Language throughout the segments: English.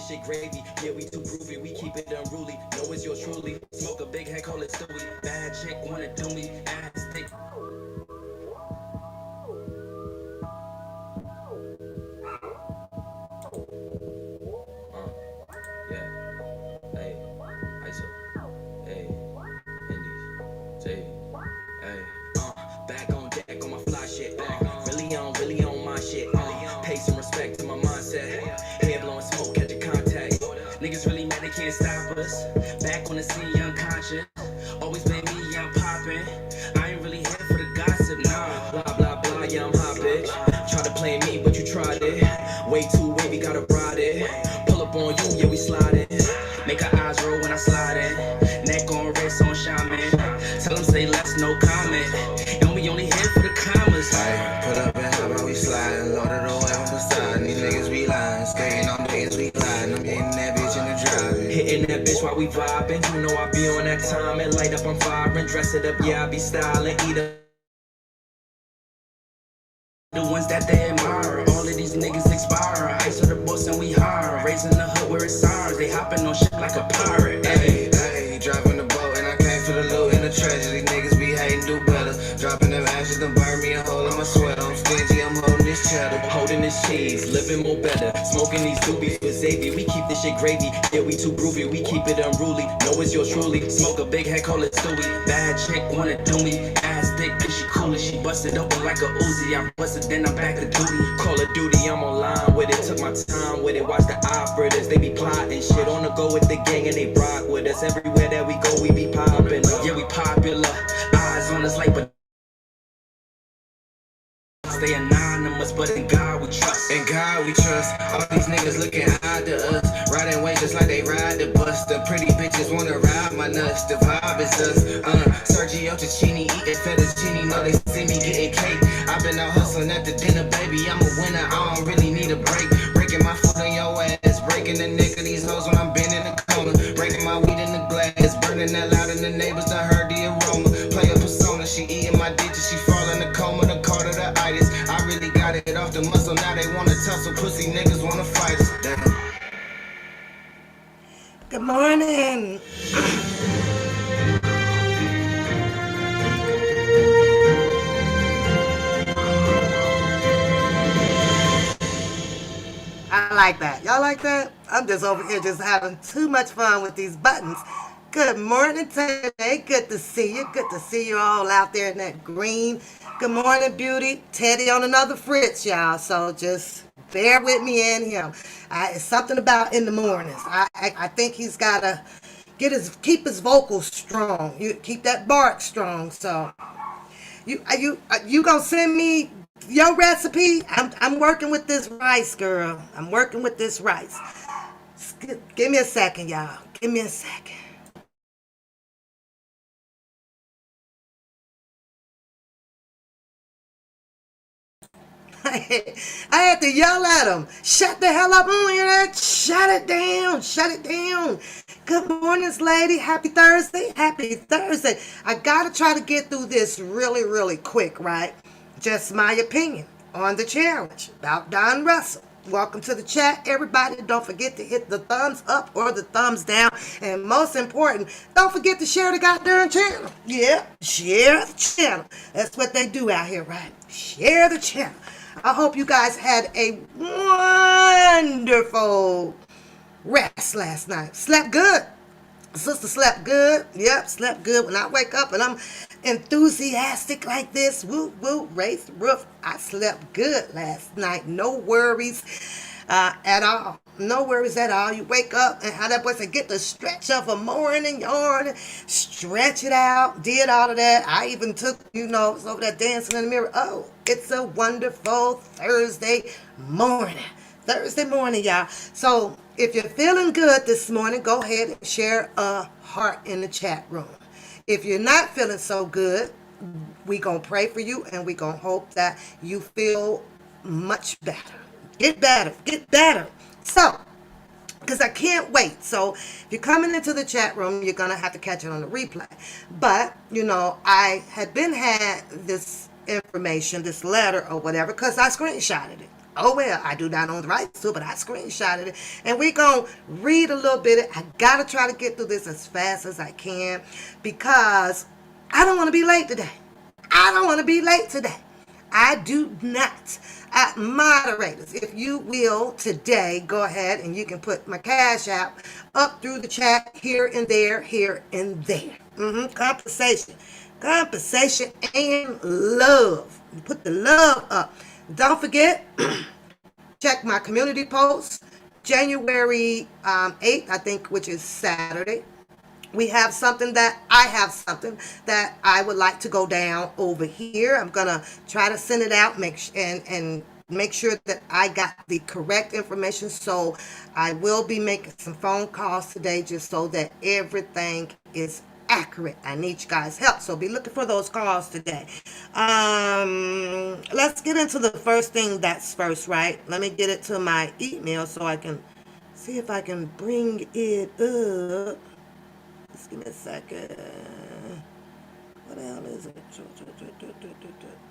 this shit gravy. Yeah, we too groovy, we keep it unruly. Know it's yours truly. Smoke a big head, call it Stewie. Bad chick wanna do me, ass thick. Yeah, hey, ISO, hey, Indies, J, hey, back on deck on my fly shit, really on my shit, pay some respect to my mindset, head blowing smoke, catch a contact, niggas really mad they can't stop us, back on the scene, unconscious, always been me, I'm poppin', I ain't really here for the gossip, nah, blah blah blah, yeah I'm hot bitch, try to play me but you tried it, way too wavy, gotta ride it, pull up on you, yeah we slide it, make her eyes roll when I slide in, neck on wrist on shaman, tell them say less, no comment, and we only here for the commas. Ay, put up and how about we slide, loaded away on the side, these niggas be lying, skating on niggas we gliding, I'm hitting that bitch in the driving. Hitting that bitch while we vibing, you know I be on that time and light up, I'm firing, dress it up, yeah I be styling, eat up the ones that they admire, all of these niggas expire, ice of the boss and we hire, raising the hood where it's ours, they hopping on shit like a pirate, Hey, hey, driving the boat and I came for the loot and the tragedy, niggas be hating, do better, dropping them ashes and burn me a hole in my sweater, I'm stingy, I'm holding this cheddar, holding this cheese, living more better, smoking these doobies with Xavier, we keep this shit gravy, yeah we too groovy, we keep it unruly, know it's yours truly, smoke a big head, call it Stewie, bad chick wanna do me, ass thick, bitch she cool as she busted open like a Uzi, I busted then I'm back to duty, Call of Duty, I'm online with it, took my time with it, watch the operators, they be plotting shit, on the go with the gang and they rock with us, everywhere that we go we be popping, yeah we popular, eyes on us like but stay anonymous, but in God we trust. in God we trust, all these niggas looking high to us, riding waves just like they ride the bus, the pretty bitches wanna ride my nuts, the vibe is us, Sergio Tacchini eating fettuccine, know they see me getting cake, I've been out hustling at the dinner, baby, I'm a winner, I don't really need a break, breaking my foot on your ass, breaking the neck of these hoes when I'm bending the corner, breaking my weed in the glass, burning that loud in the neighbors, I heard the aroma, play a persona, she eating my digits, she fall in the coma, the card of the itis, I really got it off the muscle, now they wanna tussle, pussy niggas wanna fight us, damn. Good morning. I like that. Y'all like that? I'm just over here just having too much fun with these buttons. Good morning, Teddy. Good to see you. Good to see you all out there in that green. Good morning, Beauty. Teddy on another Fritz, y'all. So just bear with me and him. It's something about in the mornings. I think he's got to keep his vocals strong. You keep that bark strong. So you gonna send me your recipe? I'm working with this rice, girl. I'm working with this rice. Give me a second, y'all. Give me a second. I had to yell at him. Shut the hell up. I don't hear that. Shut it down. Shut it down. Good morning, lady. Happy Thursday. Happy Thursday. I got to try to get through this really, really quick, right? Just my opinion on the challenge about Don Russell. Welcome to the chat, everybody. Don't forget to hit the thumbs up or the thumbs down. And most important, don't forget to share the goddamn channel. Yeah, share the channel. That's what they do out here, right? Share the channel. I hope you guys had a wonderful rest last night. Slept good. Sister slept good. Yep, slept good. When I wake up and I'm enthusiastic like this, woo, woo, raise the roof. I slept good last night. No worries at all. No worries at all. You wake up and how that boy said, get the stretch of a morning yarn, stretch it out, did all of that. I even took, was over there dancing in the mirror. Oh, it's a wonderful Thursday morning. Thursday morning, y'all. So if you're feeling good this morning, go ahead and share a heart in the chat room. If you're not feeling so good, we gonna pray for you and we gonna hope that you feel much better. Get better. Get better. So, because I can't wait. So, if you're coming into the chat room, you're going to have to catch it on the replay. But, I had this information, this letter or whatever, because I screenshotted it. Oh well, I do not own the rights to it, but I screenshotted it. And we're going to read a little bit. I got to try to get through this as fast as I can because I don't want to be late today. I don't want to be late today. I do not. Moderators, if you will today, go ahead and you can put my cash app up through the chat here and there, here and there. Compensation. Compensation and love. Put the love up. Don't forget, check my community posts. January 8th, I think, which is Saturday. I have something that I would like to go down over here. I'm gonna try to send it out, and make sure that I got the correct information. So I will be making some phone calls today just so that everything is accurate. I need you guys' help, so be looking for those calls today. Let's get into the first thing that's first, right? Let me get it to my email so I can see if I can bring it up. Just give me a second. What the hell is it?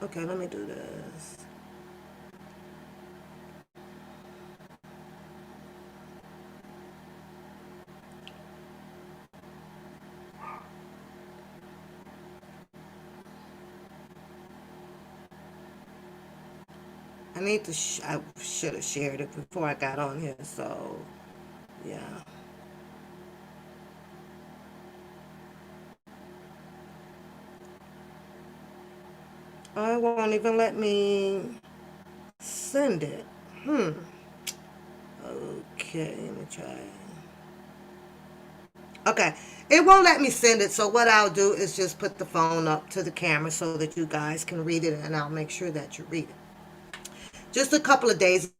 Okay, let me do this. I should have shared it before I got on here, so yeah. Oh, it won't even let me send it. Okay, let me try. Okay, it won't let me send it, so what I'll do is just put the phone up to the camera so that you guys can read it, and I'll make sure that you read it. Just a couple of days,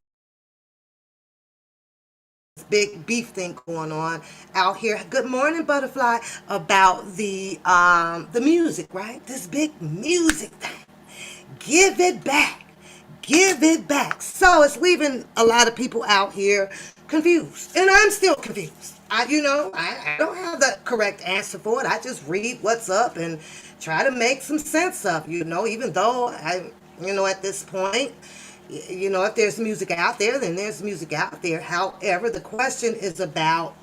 big beef thing going on out here. Good morning, Butterfly. About the music, right? This big music thing. Give it back. Give it back. So it's leaving a lot of people out here confused. And I'm still confused. I don't have the correct answer for it. I just read what's up and try to make some sense of, even though at this point, if there's music out there, then there's music out there. However, the question is about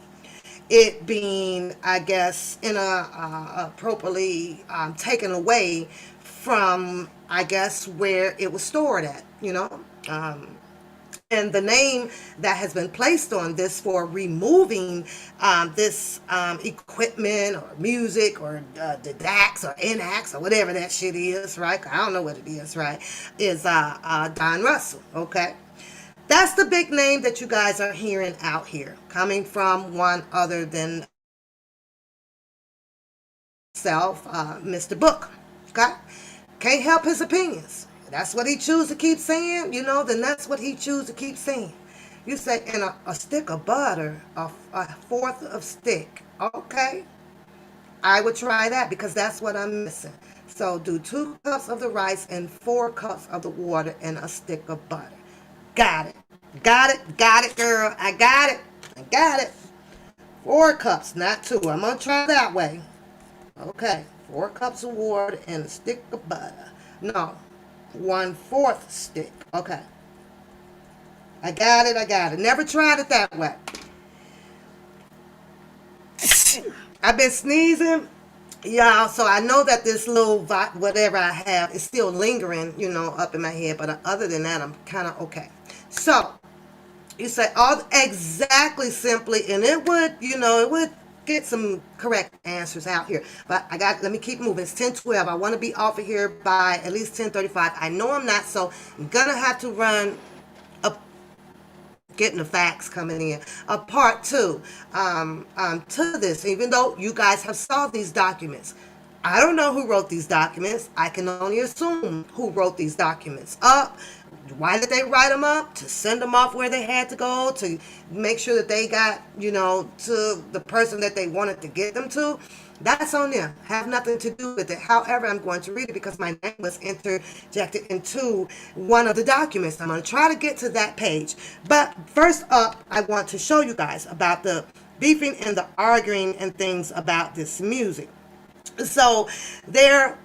it being, I guess, appropriately taken away from, I guess, where it was stored at, and the name that has been placed on this for removing this equipment or music or the DAX or NAX or whatever that shit is, right? I don't know what it is, right? Is Don Russell, okay? That's the big name that you guys are hearing out here, coming from one other than self, Mr. Book, okay? Can't help his opinions. That's what he chooses to keep saying, then that's what he chooses to keep saying. You say, in a stick of butter, a fourth of stick. Okay. I would try that because that's what I'm missing. So do 2 cups of the rice and 4 cups of the water and a stick of butter. Got it. Got it. Got it, girl. I got it. I got it. 4 cups, not 2. I'm going to try that way. Okay. 4 cups of water and a stick of butter. No. 1/4 stick. Okay. I got it. I got it. Never tried it that way. I've been sneezing, y'all, so I know that this little whatever I have is still lingering, up in my head. But other than that, I'm kind of okay. So you say all exactly simply, and it would get some correct answers out here. But let me keep moving. It's 10:12. I want to be off of here by at least 10:35. I know I'm not, so I'm gonna have to run up, getting the facts coming in. A part 2 to this, even though you guys have saw these documents. I don't know who wrote these documents. I can only assume who wrote these documents up. Why did they write them up? To send them off where they had to go, to make sure that they got, to the person that they wanted to get them to. That's on them. Have nothing to do with it. However, I'm going to read it because my name was interjected into one of the documents. I'm going to try to get to that page. But first up, I want to show you guys about the beefing and the arguing and things about this music. So there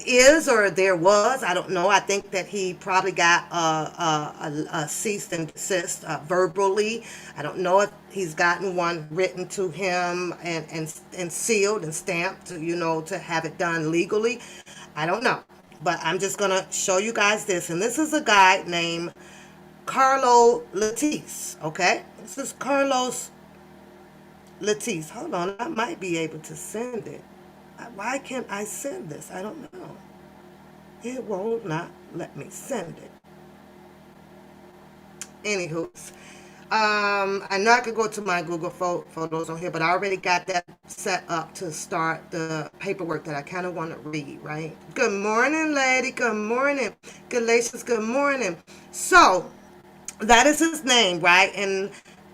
is, or there was, I don't know. I think that he probably got a cease and desist verbally. I don't know if he's gotten one written to him and sealed and stamped, to have it done legally. I don't know. But I'm just going to show you guys this. And this is a guy named Carlo Latisse, okay? This is Carlos Latisse. Hold on, I might be able to send it. Why can't I send this? I don't know. It won't not let me send it. Anywho, I know I could go to my Google Photos on here, but I already got that set up to start the paperwork that I kind of want to read, right? Good morning, lady. Good morning. Galatians, good morning. So, that is his name, right? And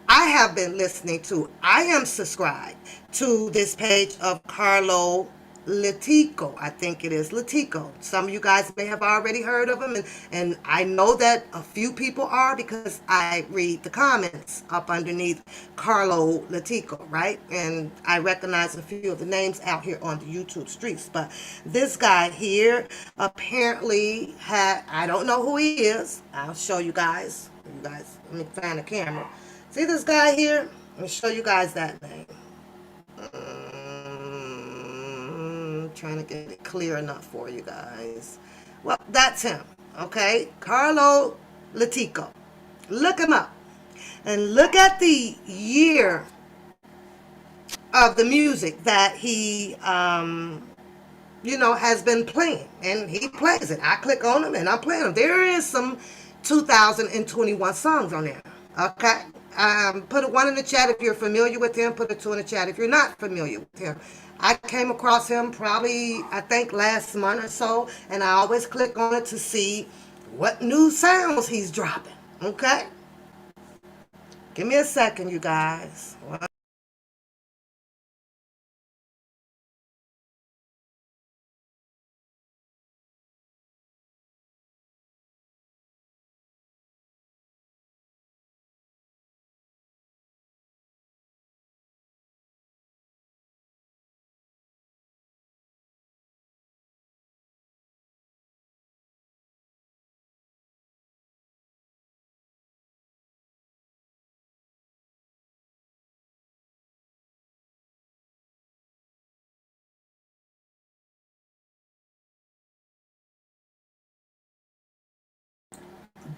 I have been listening to, I am subscribed to this page of Carlo Latico. I think it is Latico. Some of you guys may have already heard of him, and I know that a few people are because I read the comments up underneath Carlo Latico, right? And I recognize a few of the names out here on the YouTube streets. But this guy here apparently had, I don't know who he is. I'll show you guys. You guys, let me find the camera. See this guy here? Let me show you guys that name. Trying to get it clear enough for you guys. Well, that's him, okay? Carlo Latico. Look him up. And look at the year of the music that he, has been playing. And he plays it. I click on him and I'm playing him. There is some 2021 songs on there, okay? Put a 1 in the chat if you're familiar with him. Put a 2 in the chat if you're not familiar with him. I came across him probably, I think, last month or so, and I always click on it to see what new sounds he's dropping, okay? Give me a second, you guys.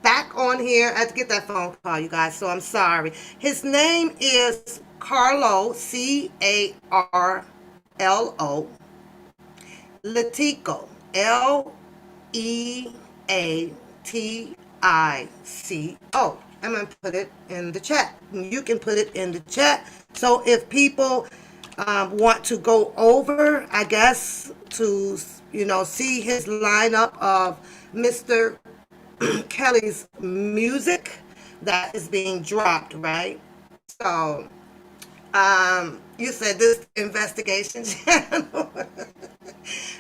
Back on here. I had to get that phone call, you guys, so I'm sorry. His name is Carlo, Carlo Latico, Leatico. I'm going to put it in the chat. You can put it in the chat. So if people want to go over, I guess, to, see his lineup of Mr. Kelly's music that is being dropped, right? So, you said this investigation channel.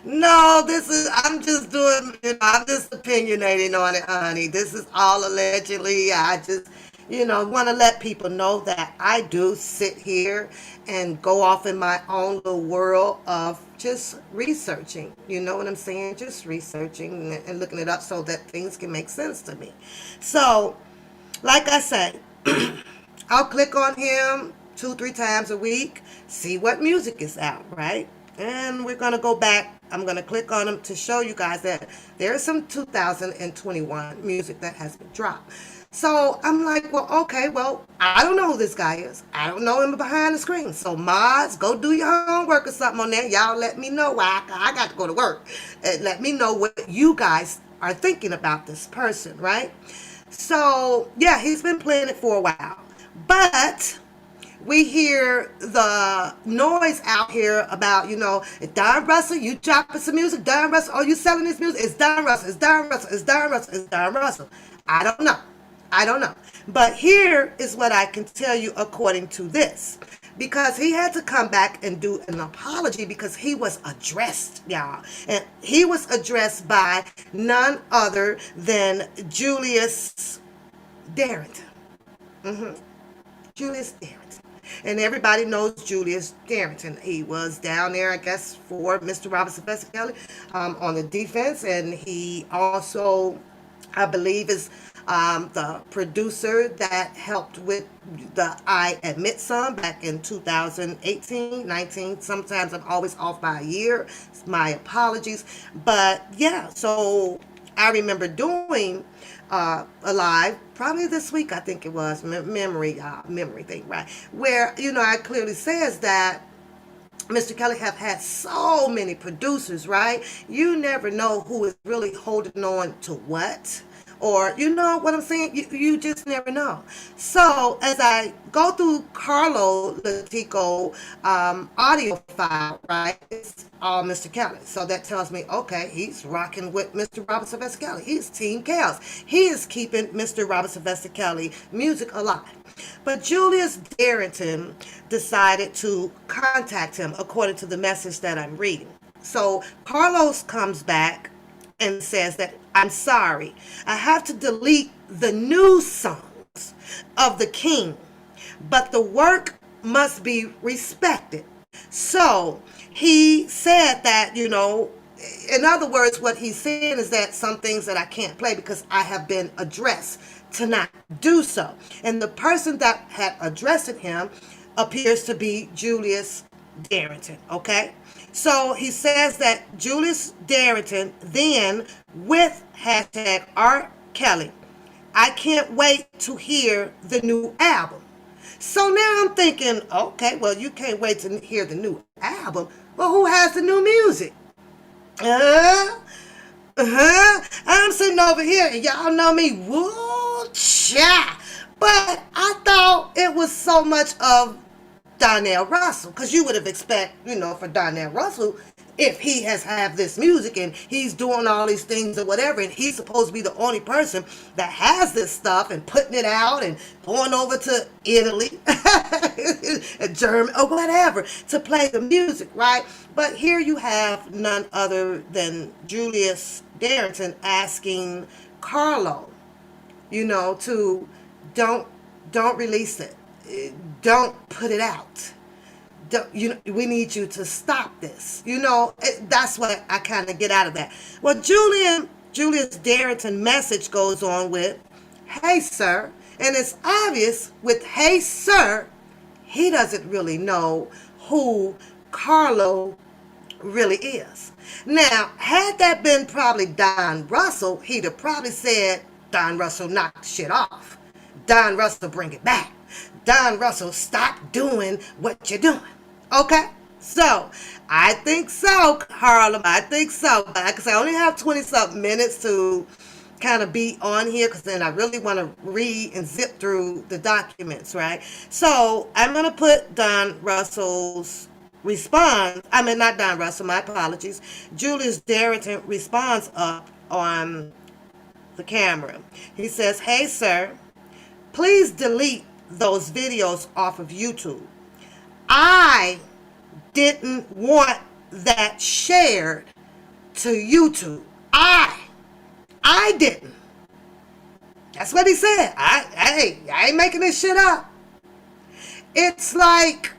No, I'm just doing, I'm just opinionating on it, honey. This is all allegedly. I just, want to let people know that I do sit here and go off in my own little world of just researching. You know what I'm saying? Just researching and looking it up so that things can make sense to me. So, like I said, I'll click on him 2-3 times a week, see what music is out, right? And we're going to go back. I'm going to click on him to show you guys that there's some 2021 music that has been dropped. So I'm like, well, okay, well, I don't know who this guy is. I don't know him behind the screen. So mods, go do your homework or something on there. Y'all let me know why I got to go to work. And let me know what you guys are thinking about this person, right? So, yeah, he's been playing it for a while. But we hear the noise out here about, it's Don Russell, you dropping some music, Don Russell, oh, you selling this music, it's Don Russell, it's Don Russell, it's Don Russell, it's Don Russell. I don't know. But here is what I can tell you according to this. Because he had to come back and do an apology because he was addressed, y'all. And he was addressed by none other than Julius Darrington. Julius Darrington. And everybody knows Julius Darrington. He was down there, I guess, for Mr. Robinson Kelly on the defense. And he also, I believe, is the producer that helped with the I Admit Some back in 2018, 19. Sometimes I'm always off by a year. My apologies. But yeah, so I remember doing a live probably this week. I think it was memory thing, right? Where I clearly says that Mr. Kelly have had so many producers, right? You never know who is really holding on to what. Or, you know what I'm saying? You just never know. So, as I go through Carlo Latico audio file, right, it's all Mr. Kelly. So that tells me, okay, he's rocking with Mr. Robert Sylvester Kelly. He's Team Chaos. He is keeping Mr. Robert Sylvester Kelly music alive. But Julius Darrington decided to contact him according to the message that I'm reading. So Carlos comes back and says that, I'm sorry, I have to delete the new songs of the king, but the work must be respected. So he said that, in other words, what he's saying is that some things that I can't play because I have been addressed to not do so. And the person that had addressed him appears to be Julius Darrington, okay? So he says that Julius Darrington then, with hashtag R. Kelly, I can't wait to hear the new album. So now I'm thinking, okay, well, you can't wait to hear the new album. Well, who has the new music? I'm sitting over here, and y'all know me, woo, cha. But I thought it was so much of Donnell Russell, because you would have expected, for Donnell Russell, if he has have this music and he's doing all these things or whatever, and he's supposed to be the only person that has this stuff and putting it out and going over to Italy, Germany, or whatever to play the music, right? But here you have none other than Julius Darrington asking Carlo, to don't release it. Don't put it out. We need you to stop this. That's what I kind of get out of that. Well, Julius Darrington message goes on with, hey, sir. And it's obvious with, hey, sir, he doesn't really know who Carlo really is. Now, had that been probably Don Russell, he'd have probably said, Don Russell, knock the shit off. Don Russell, bring it back. Don Russell, stop doing what you're doing. Okay? So, I think so, Harlem. I think so. But like I say, I only have 20-something minutes to kind of be on here because then I really want to read and zip through the documents, right? So, I'm going to put Don Russell's response. I mean, not Don Russell, my apologies. Julius Darrington responds up on the camera. He says, hey, sir, please delete those videos off of YouTube. I didn't want that shared to YouTube. I didn't. That's what he said. I ain't making this shit up. It's like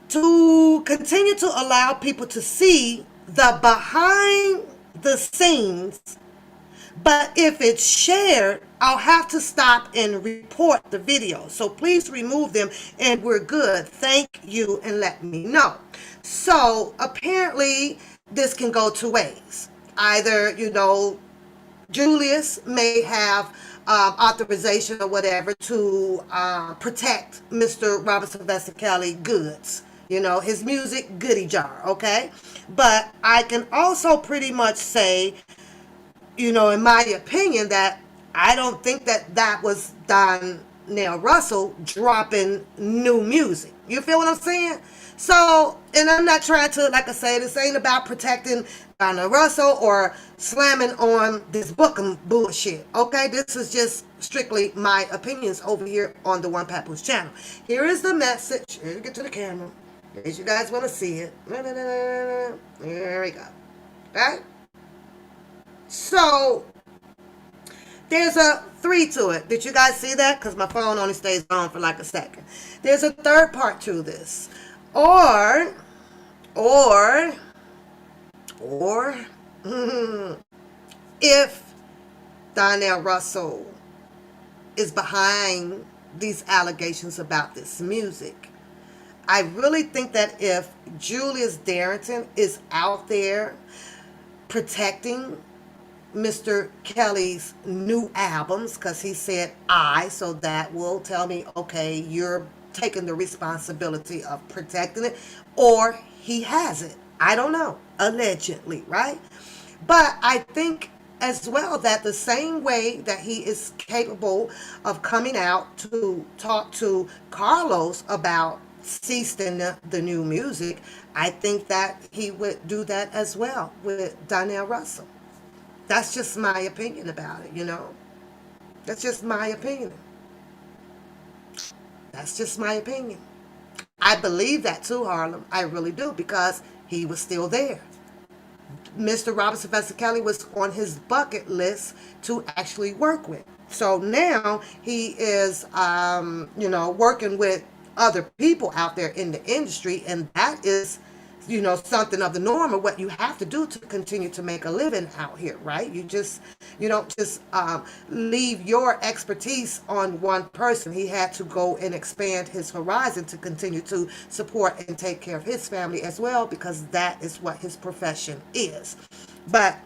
to continue to allow people to see the behind the scenes, but if it's shared, I'll have to stop and report the video. So please remove them and we're good. Thank you and let me know. So apparently this can go two ways. Either, Julius may have authorization or whatever to protect Mr. Robert Sylvester Kelly goods. His music goodie jar, okay? But I can also pretty much say, in my opinion, that I don't think that was Donnell Russell dropping new music. You feel what I'm saying? So, and I'm not trying to, like I say, this ain't about protecting Donnell Russell or slamming on this booking bullshit. Okay? This is just strictly my opinions over here on the One Papoose channel. Here is the message. Here we get to the camera. In case you guys want to see it. There we go. Okay? So, there's a three to it. Did you guys see that? Because my phone only stays on for like a second. There's a third part to this. Or, or, or, if Donnell Russell is behind these allegations about this music, I really think that if Julius Darrington is out there protecting Mr. Kelly's new albums, because he said so that will tell me, okay, you're taking the responsibility of protecting it, or he has it. I don't know, allegedly, right? But I think as well that the same way that he is capable of coming out to talk to Carlos about ceasing the new music, I think that he would do that as well with Donnell Russell. That's just my opinion about it, you know. That's just my opinion. That's just my opinion. I believe that too, Harlem. I really do, because he was still there. Mr. Robert Sylvester Kelly was on his bucket list to actually work with. So now he is, working with other people out there in the industry, and that is, something of the norm of what you have to do to continue to make a living out here, right? You don't just leave your expertise on one person. He had to go and expand his horizon to continue to support and take care of his family as well, because that is what his profession is. But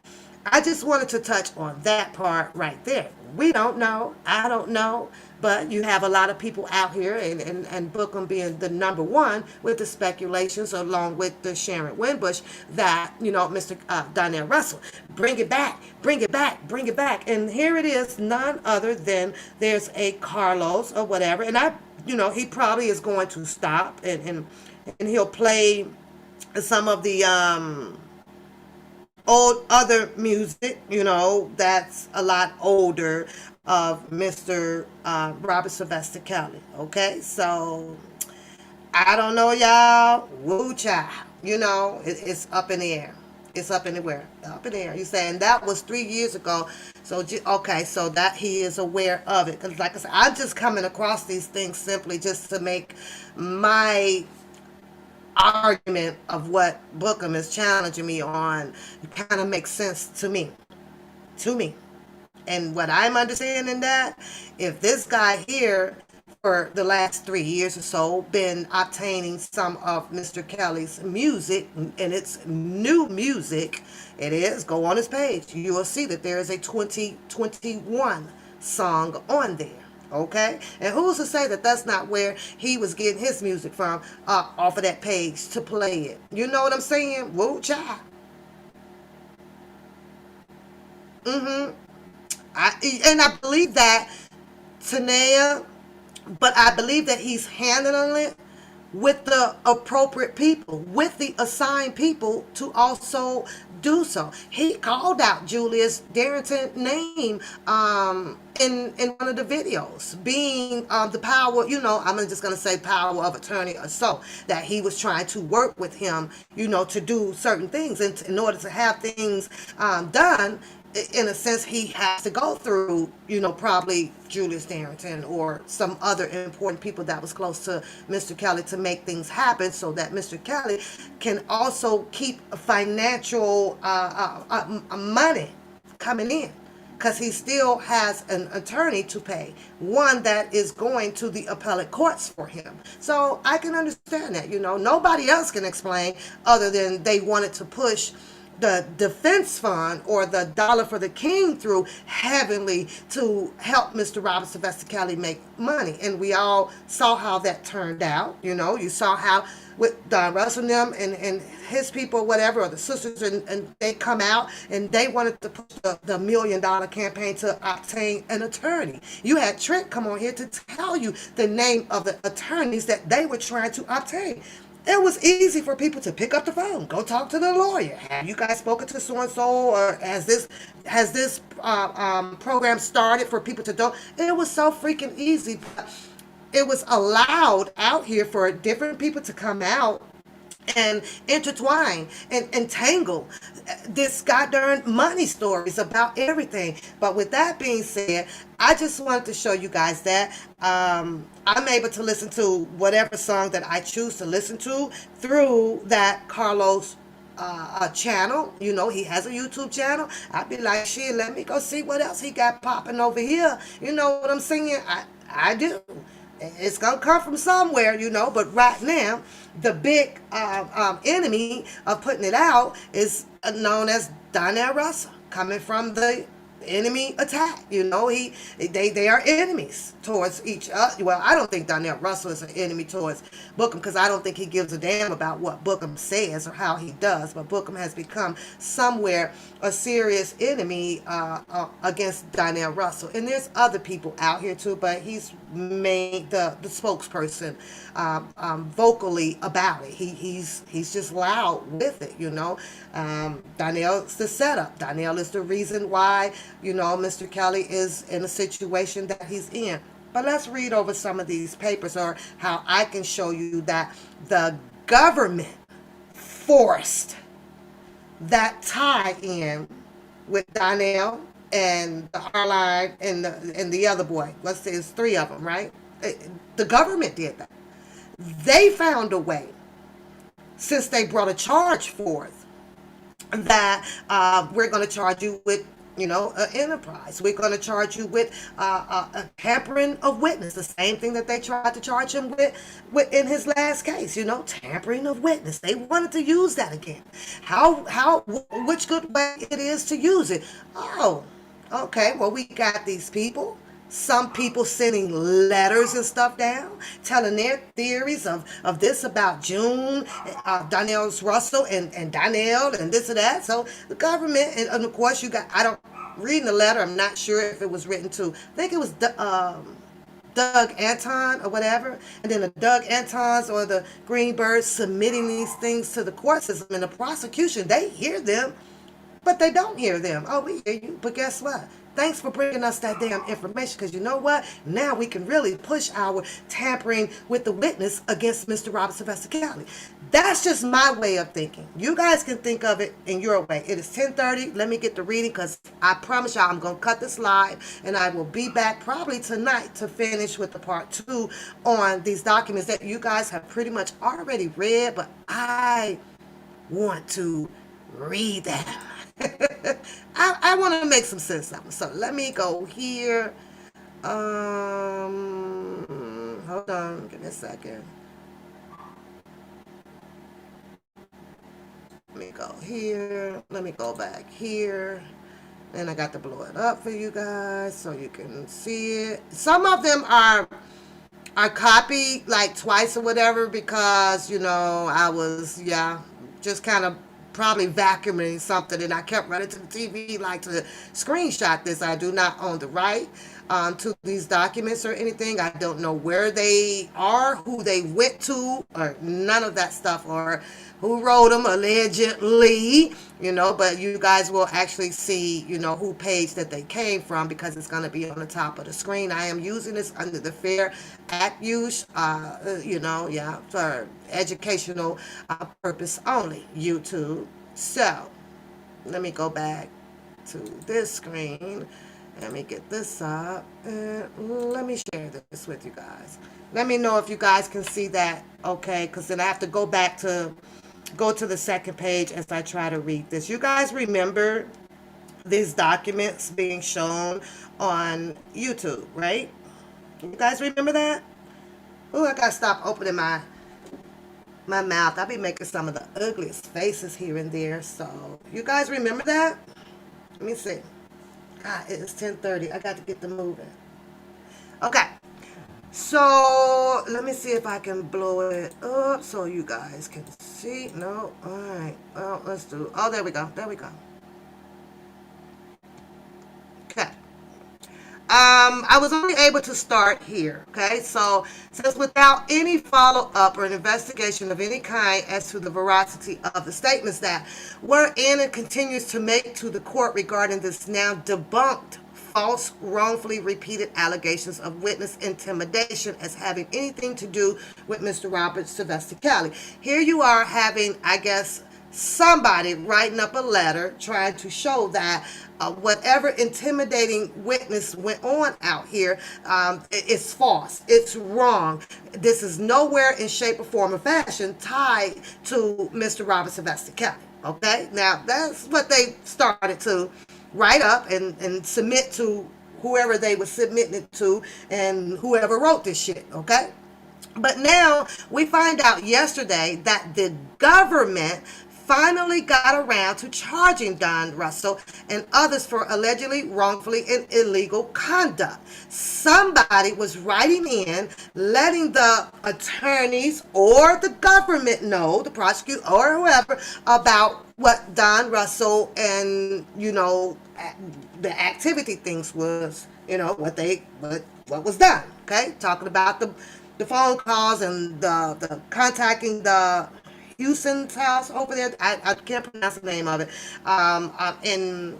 I just wanted to touch on that part right there. We don't know. I don't know. But you have a lot of people out here, and Bookham being the number one with the speculations, along with the Sharon Winbush, that, Mr. Donnell Russell, bring it back, bring it back, bring it back. And here it is, none other than there's a Carlos or whatever. And he probably is going to stop, and he'll play some of the old other music, that's a lot older, of Mr. Robert Sylvester Kelly. Okay, so I don't know, y'all. Woo child. It's up in the air. It's up in the air. Up in the air. You saying that was 3 years ago. So, okay, so that he is aware of it. Because, like I said, I'm just coming across these things simply just to make my argument of what Bookham is challenging me on kind of makes sense to me. To me. And what I'm understanding, that if this guy here for the last 3 years or so been obtaining some of Mr. Kelly's music, and it's new music, it is, go on his page, you will see that there is a 2021 song on there. Okay, and who's to say that that's not where he was getting his music from, off of that page to play it? You know what I'm saying? Whoa, child. I believe that, Tanea, but I believe that he's handling it with the appropriate people, with the assigned people to also do so. He called out Julius Darrington's name in one of the videos, being the power, I'm just going to say power of attorney or so, that he was trying to work with him, to do certain things. And in order to have things done, in a sense, he has to go through, probably Julius Darrington or some other important people that was close to Mr. Kelly to make things happen, so that Mr. Kelly can also keep financial money coming in, because he still has an attorney to pay, one that is going to the appellate courts for him. So I can understand that. Nobody else can explain, other than they wanted to push the defense fund or the dollar for the king through heavily to help Mr. Robert Sylvester Kelly make money. And we all saw how that turned out. You saw how with Don Russell and them and his people, whatever, or the sisters, and they come out and they wanted to push the $1 million campaign to obtain an attorney. You had Trent come on here to tell you the name of the attorneys that they were trying to obtain. It was easy for people to pick up the phone, go talk to the lawyer. Have you guys spoken to so and so, or has this program started for people to do? It was so freaking easy. But it was allowed out here for different people to come out and intertwine and entangle this goddamn money stories about everything. But with that being said, I just wanted to show you guys that I'm able to listen to whatever song that I choose to listen to through that Carlos channel. You know, he has a YouTube channel. I'd be like, shit, let me go see what else he got popping over here. You know what I'm saying? I do. It's gonna come from somewhere, you know. But right now, the big enemy of putting it out is known as Donnell Russell, coming from the enemy attack. You know, they are enemies towards each other. Well, I don't think Donnell Russell is an enemy towards Bookham, because I don't think he gives a damn about what Bookham says or how he does. But Bookham has become somewhere a serious enemy against Donnell Russell. And there's other people out here too, but he's made the spokesperson vocally about it. He's just loud with it, you know. Donnell's the setup. Donnell is the reason why, you know, Mr. Kelly is in a situation that he's in. But let's read over some of these papers, or how I can show you that the government forced that tie in with Donnell and the Arline and the other boy. Let's say it's three of them, right? The government did that. They found a way, since they brought a charge forth, that we're going to charge you with, you know, enterprise. We're going to charge you with a tampering of witness, the same thing that they tried to charge him with in his last case. You know, tampering of witness. They wanted to use that again. Which good way it is to use it? Oh, okay. Well, we got these people. Some people sending letters and stuff down, telling their theories of this about June, Donnell's Russell and Donnell and this and that. So the government, and of course you got, I don't, reading the letter, I'm not sure if it was written to, I think it was Doug Anton or whatever, and then the Doug Antons or the Greenbirds submitting these things to the court system, and the prosecution, they hear them, but they don't hear them. Oh, we hear you, but guess what? Thanks for bringing us that damn information, because you know what? Now we can really push our tampering with the witness against Mr. Robert Sylvester Kelly. That's just my way of thinking. You guys can think of it in your way. It is 10:30. Let me get the reading, because I promise y'all I'm going to cut this live, and I will be back probably tonight to finish with the part 2 on these documents that you guys have pretty much already read, but I want to read them. I want to make some sense of them. So let me go here. Hold on. Give me a second. Let me go here. Let me go back here. And I got to blow it up for you guys so you can see it. Some of them are copied like twice or whatever, because, you know, I was, just kind of probably vacuuming something, and I kept running to the TV like to screenshot this. I do not own the right to these documents or anything. I don't know where they are, who they went to, or none of that stuff, or who wrote them allegedly, you know, but you guys will actually see, you know, who page that they came from, because it's going to be on the top of the screen. I am using this under the Fair Act use, for educational purpose only, YouTube. So let me go back to this screen. Let me get this up, and let me share this with you guys. Let me know if you guys can see that, okay? Because then I have to go to the second page as I try to read this. You guys remember these documents being shown on YouTube, right? You guys remember that? Oh, I gotta stop opening my mouth. I'll be making some of the ugliest faces here and there. So, you guys remember that? Let me see. God, it is 10:30. I got to get them moving. Okay. So, let me see if I can blow it up so you guys can see. No? Alright. Well, let's do... Oh, there we go. There we go. Okay. I was only able to start here, okay? So, it says, without any follow-up or an investigation of any kind as to the veracity of the statements that were in and continues to make to the court regarding this now debunked false, wrongfully repeated allegations of witness intimidation as having anything to do with Mr. Robert Sylvester Kelly. Here you are having, I guess, somebody writing up a letter trying to show that whatever intimidating witness went on out here is false. It's wrong. This is nowhere in shape or form or fashion tied to Mr. Robert Sylvester Kelly. Okay, now that's what they started to write up and submit to whoever they were submitting it to and whoever wrote this shit. Okay. But now we find out yesterday that the government finally got around to charging Don Russell and others for allegedly wrongfully and illegal conduct. Somebody was writing in, letting the attorneys or the government know, the prosecutor or whoever, about what Don Russell and, the activity things was, what was done. Okay, talking about the phone calls and the contacting the Houston's house over there. I can't pronounce the name of it. In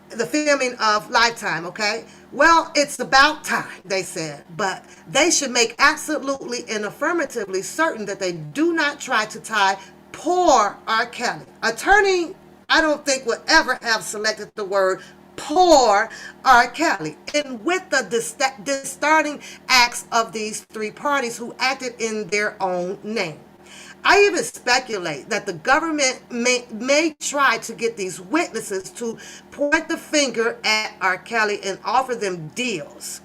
the filming of Lifetime, okay? Well, it's about time, they said. But they should make absolutely and affirmatively certain that they do not try to tie poor R. Kelly. Attorney, I don't think would ever have selected the word poor R. Kelly. And with the distorting acts of these three parties who acted in their own name. I even speculate that the government may try to get these witnesses to point the finger at R. Kelly and offer them deals.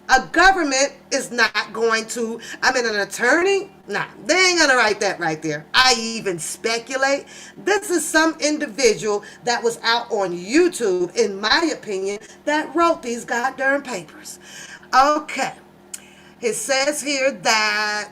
A government is not going to, an attorney? Nah, they ain't going to write that right there. I even speculate this is some individual that was out on YouTube, in my opinion, that wrote these goddamn papers. Okay. It says here that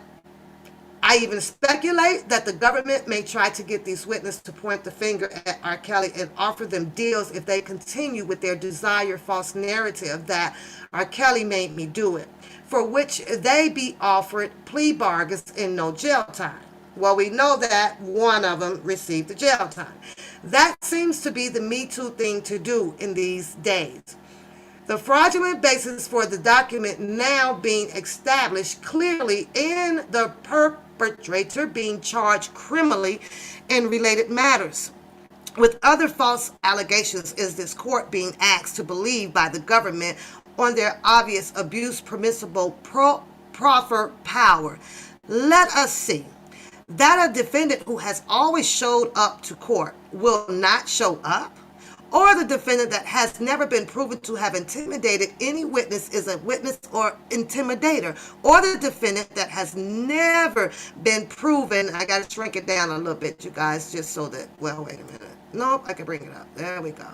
I even speculate that the government may try to get these witnesses to point the finger at R. Kelly and offer them deals if they continue with their desired false narrative that R. Kelly made me do it, for which they be offered plea bargains and no jail time. Well, we know that one of them received the jail time. That seems to be the Me Too thing to do in these days. The fraudulent basis for the document now being established clearly in the perpetrator being charged criminally in related matters. With other false allegations is this court being asked to believe by the government on their obvious abuse permissible proffer power. Let us see that a defendant who has always showed up to court will not show up, or the defendant that has never been proven to have intimidated any witness is a witness or intimidator, or the defendant that has never been proven, I got to shrink it down a little bit, you guys, just so that, well, wait a minute. Nope, I can bring it up. There we go.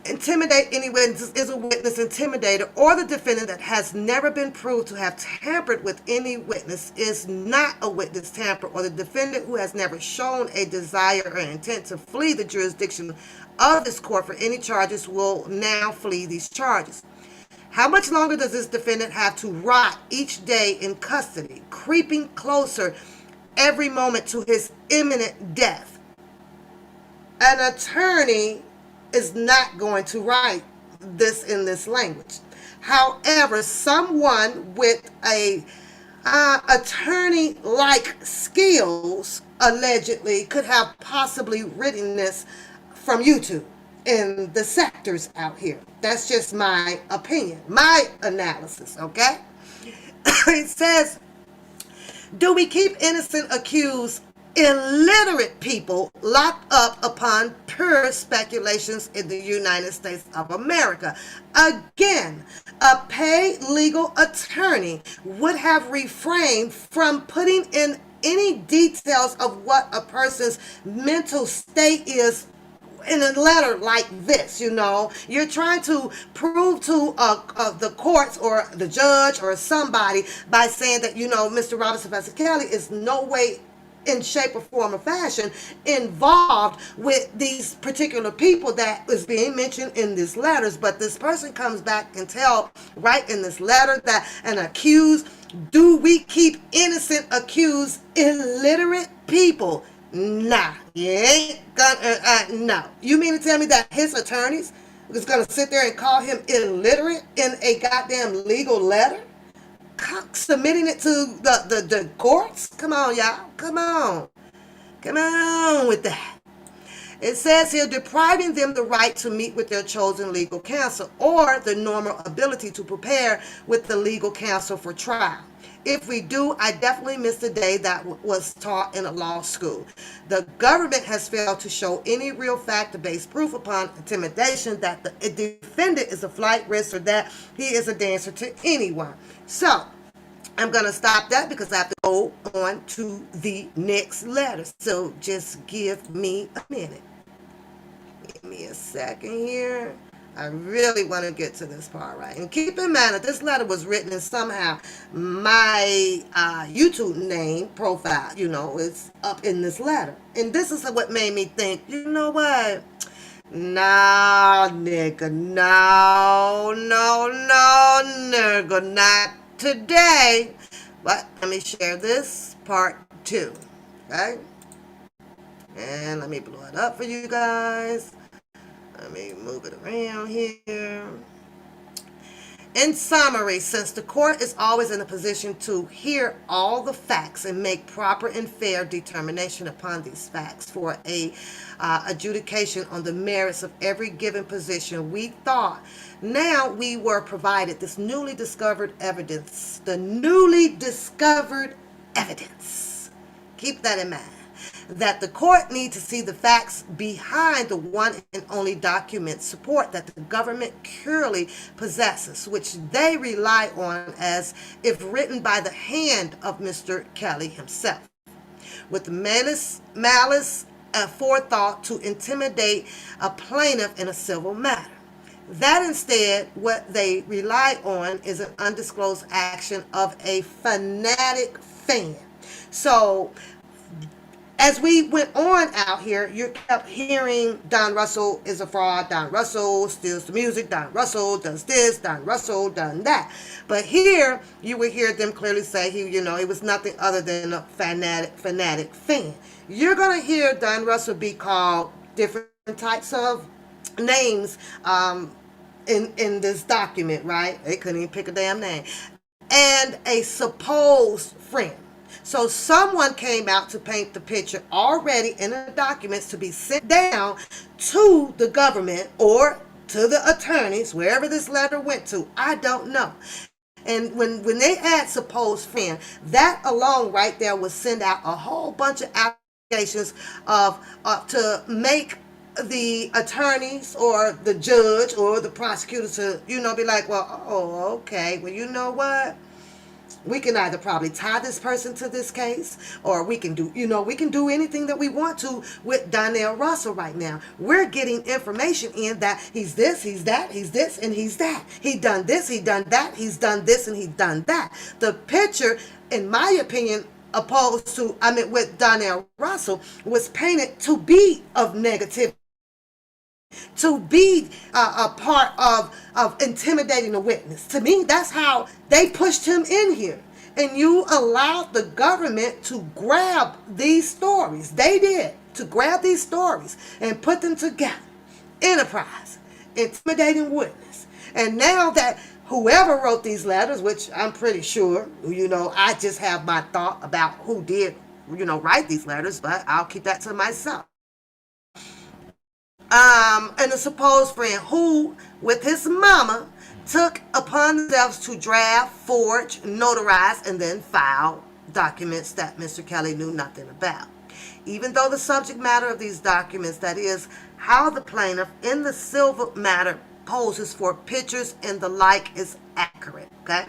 Intimidate any witness is a witness intimidator, or the defendant that has never been proved to have tampered with any witness is not a witness tamper, or the defendant who has never shown a desire or intent to flee the jurisdiction of this court for any charges will now flee these charges. How much longer does this defendant have to rot each day in custody, creeping closer every moment to his imminent death? An attorney is not going to write this in this language. However, someone with a attorney-like skills allegedly could have possibly written this from YouTube in the sectors out here. That's just my opinion, my analysis, okay? It says, do we keep innocent accused illiterate people locked up upon pure speculations in the United States of America? Again, a paid legal attorney would have refrained from putting in any details of what a person's mental state is in a letter like this. You're trying to prove to the courts or the judge or somebody by saying that, Mr. Robert Sylvester Kelly is no way in shape or form or fashion involved with these particular people that is being mentioned in these letters. But this person comes back and right in this letter that an accused, do we keep innocent accused illiterate people? Nah, you ain't gonna. No. You mean to tell me that his attorneys is gonna sit there and call him illiterate in a goddamn legal letter, submitting it to the courts? Come on, y'all. Come on with that. It says here, depriving them the right to meet with their chosen legal counsel or the normal ability to prepare with the legal counsel for trial. If we do, I definitely miss the day that was taught in a law school. The government has failed to show any real fact-based proof upon intimidation that the defendant is a flight risk or that he is a dancer to anyone. So, I'm going to stop that because I have to go on to the next letter. So just give me a minute. Give me a second here. I really want to get to this part right. And keep in mind that this letter was written in somehow my YouTube name profile, it's up in this letter. And this is what made me think, you know what? No, nigga, no, nigga, not today. But let me share this part 2. Okay? And let me blow it up for you guys. Let me move it around here. In summary, since the court is always in a position to hear all the facts and make proper and fair determination upon these facts for a adjudication on the merits of every given position, we thought now we were provided this newly discovered evidence. The newly discovered evidence. Keep that in mind. That the court needs to see the facts behind the one and only document support that the government clearly possesses, which they rely on as if written by the hand of Mr. Kelly himself, with malice, forethought to intimidate a plaintiff in a civil matter. That instead, what they rely on is an undisclosed action of a fanatic fan. So, as we went on out here, you kept hearing Don Russell is a fraud, Don Russell steals the music, Don Russell does this, Don Russell done that. But here, you would hear them clearly say he was nothing other than a fanatic fan. You're going to hear Don Russell be called different types of names in this document, right? They couldn't even pick a damn name. And a supposed friend. So someone came out to paint the picture already in the documents to be sent down to the government or to the attorneys, wherever this letter went to. I don't know. And when they add supposed friend, that alone right there would send out a whole bunch of applications to make the attorneys or the judge or the prosecutor to, be like, well, oh, okay, well, you know what? We can either probably tie this person to this case, or we can do anything that we want to with Donnell Russell right now. We're getting information in that he's this, he's that, he's this, and he's that. He done this, he done that, he's done this, and he done that. The picture, in my opinion, with Donnell Russell, was painted to be of negativity, to be a part of intimidating a witness. To me, that's how they pushed him in here. And you allowed the government to grab these stories. They did, to grab these stories and put them together. Enterprise, intimidating witness. And now that whoever wrote these letters, which I'm pretty sure, I just have my thought about who did, write these letters, but I'll keep that to myself. And a supposed friend who, with his mama, took upon themselves to draft, forge, notarize, and then file documents that Mr. Kelly knew nothing about. Even though the subject matter of these documents, that is, how the plaintiff in the civil matter poses for pictures and the like, is accurate, okay?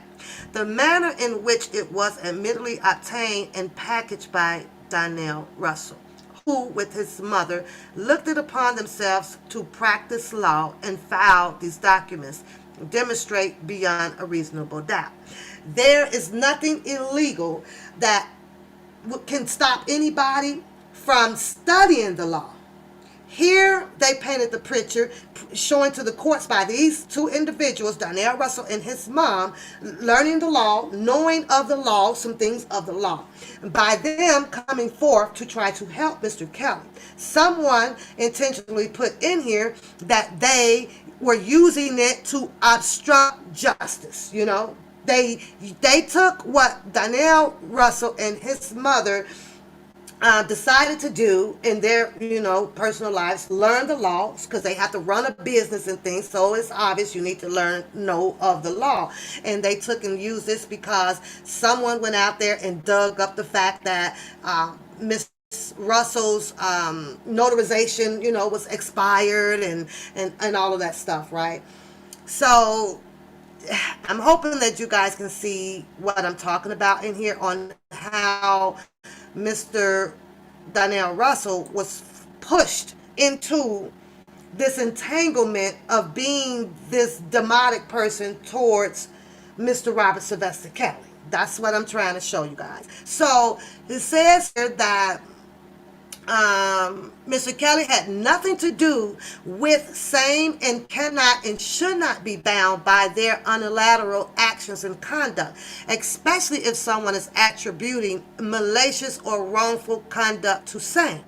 The manner in which it was admittedly obtained and packaged by Donnell Russell, who, with his mother, looked it upon themselves to practice law and file these documents, demonstrate beyond a reasonable doubt. There is nothing illegal that can stop anybody from studying the law, Here they painted the picture showing to the courts by these two individuals, Donnell Russell and his mom, learning the law, knowing of the law, some things of the law. By them coming forth to try to help Mr. Kelly. Someone intentionally put in here that they were using it to obstruct justice. They took what Donnell Russell and his mother decided to do in their personal lives, learn the laws, because they have to run a business and things, so it's obvious you need to know of the law. And they took and used this because someone went out there and dug up the fact that Miss Russell's notarization was expired, and all of that stuff, right? So I'm hoping that you guys can see what I'm talking about in here on how Mr. Donnell Russell was pushed into this entanglement of being this demonic person towards Mr. Robert Sylvester Kelly. That's what I'm trying to show you guys. So it says here that Mr. Kelly had nothing to do with same and cannot and should not be bound by their unilateral actions and conduct, especially if someone is attributing malicious or wrongful conduct to same.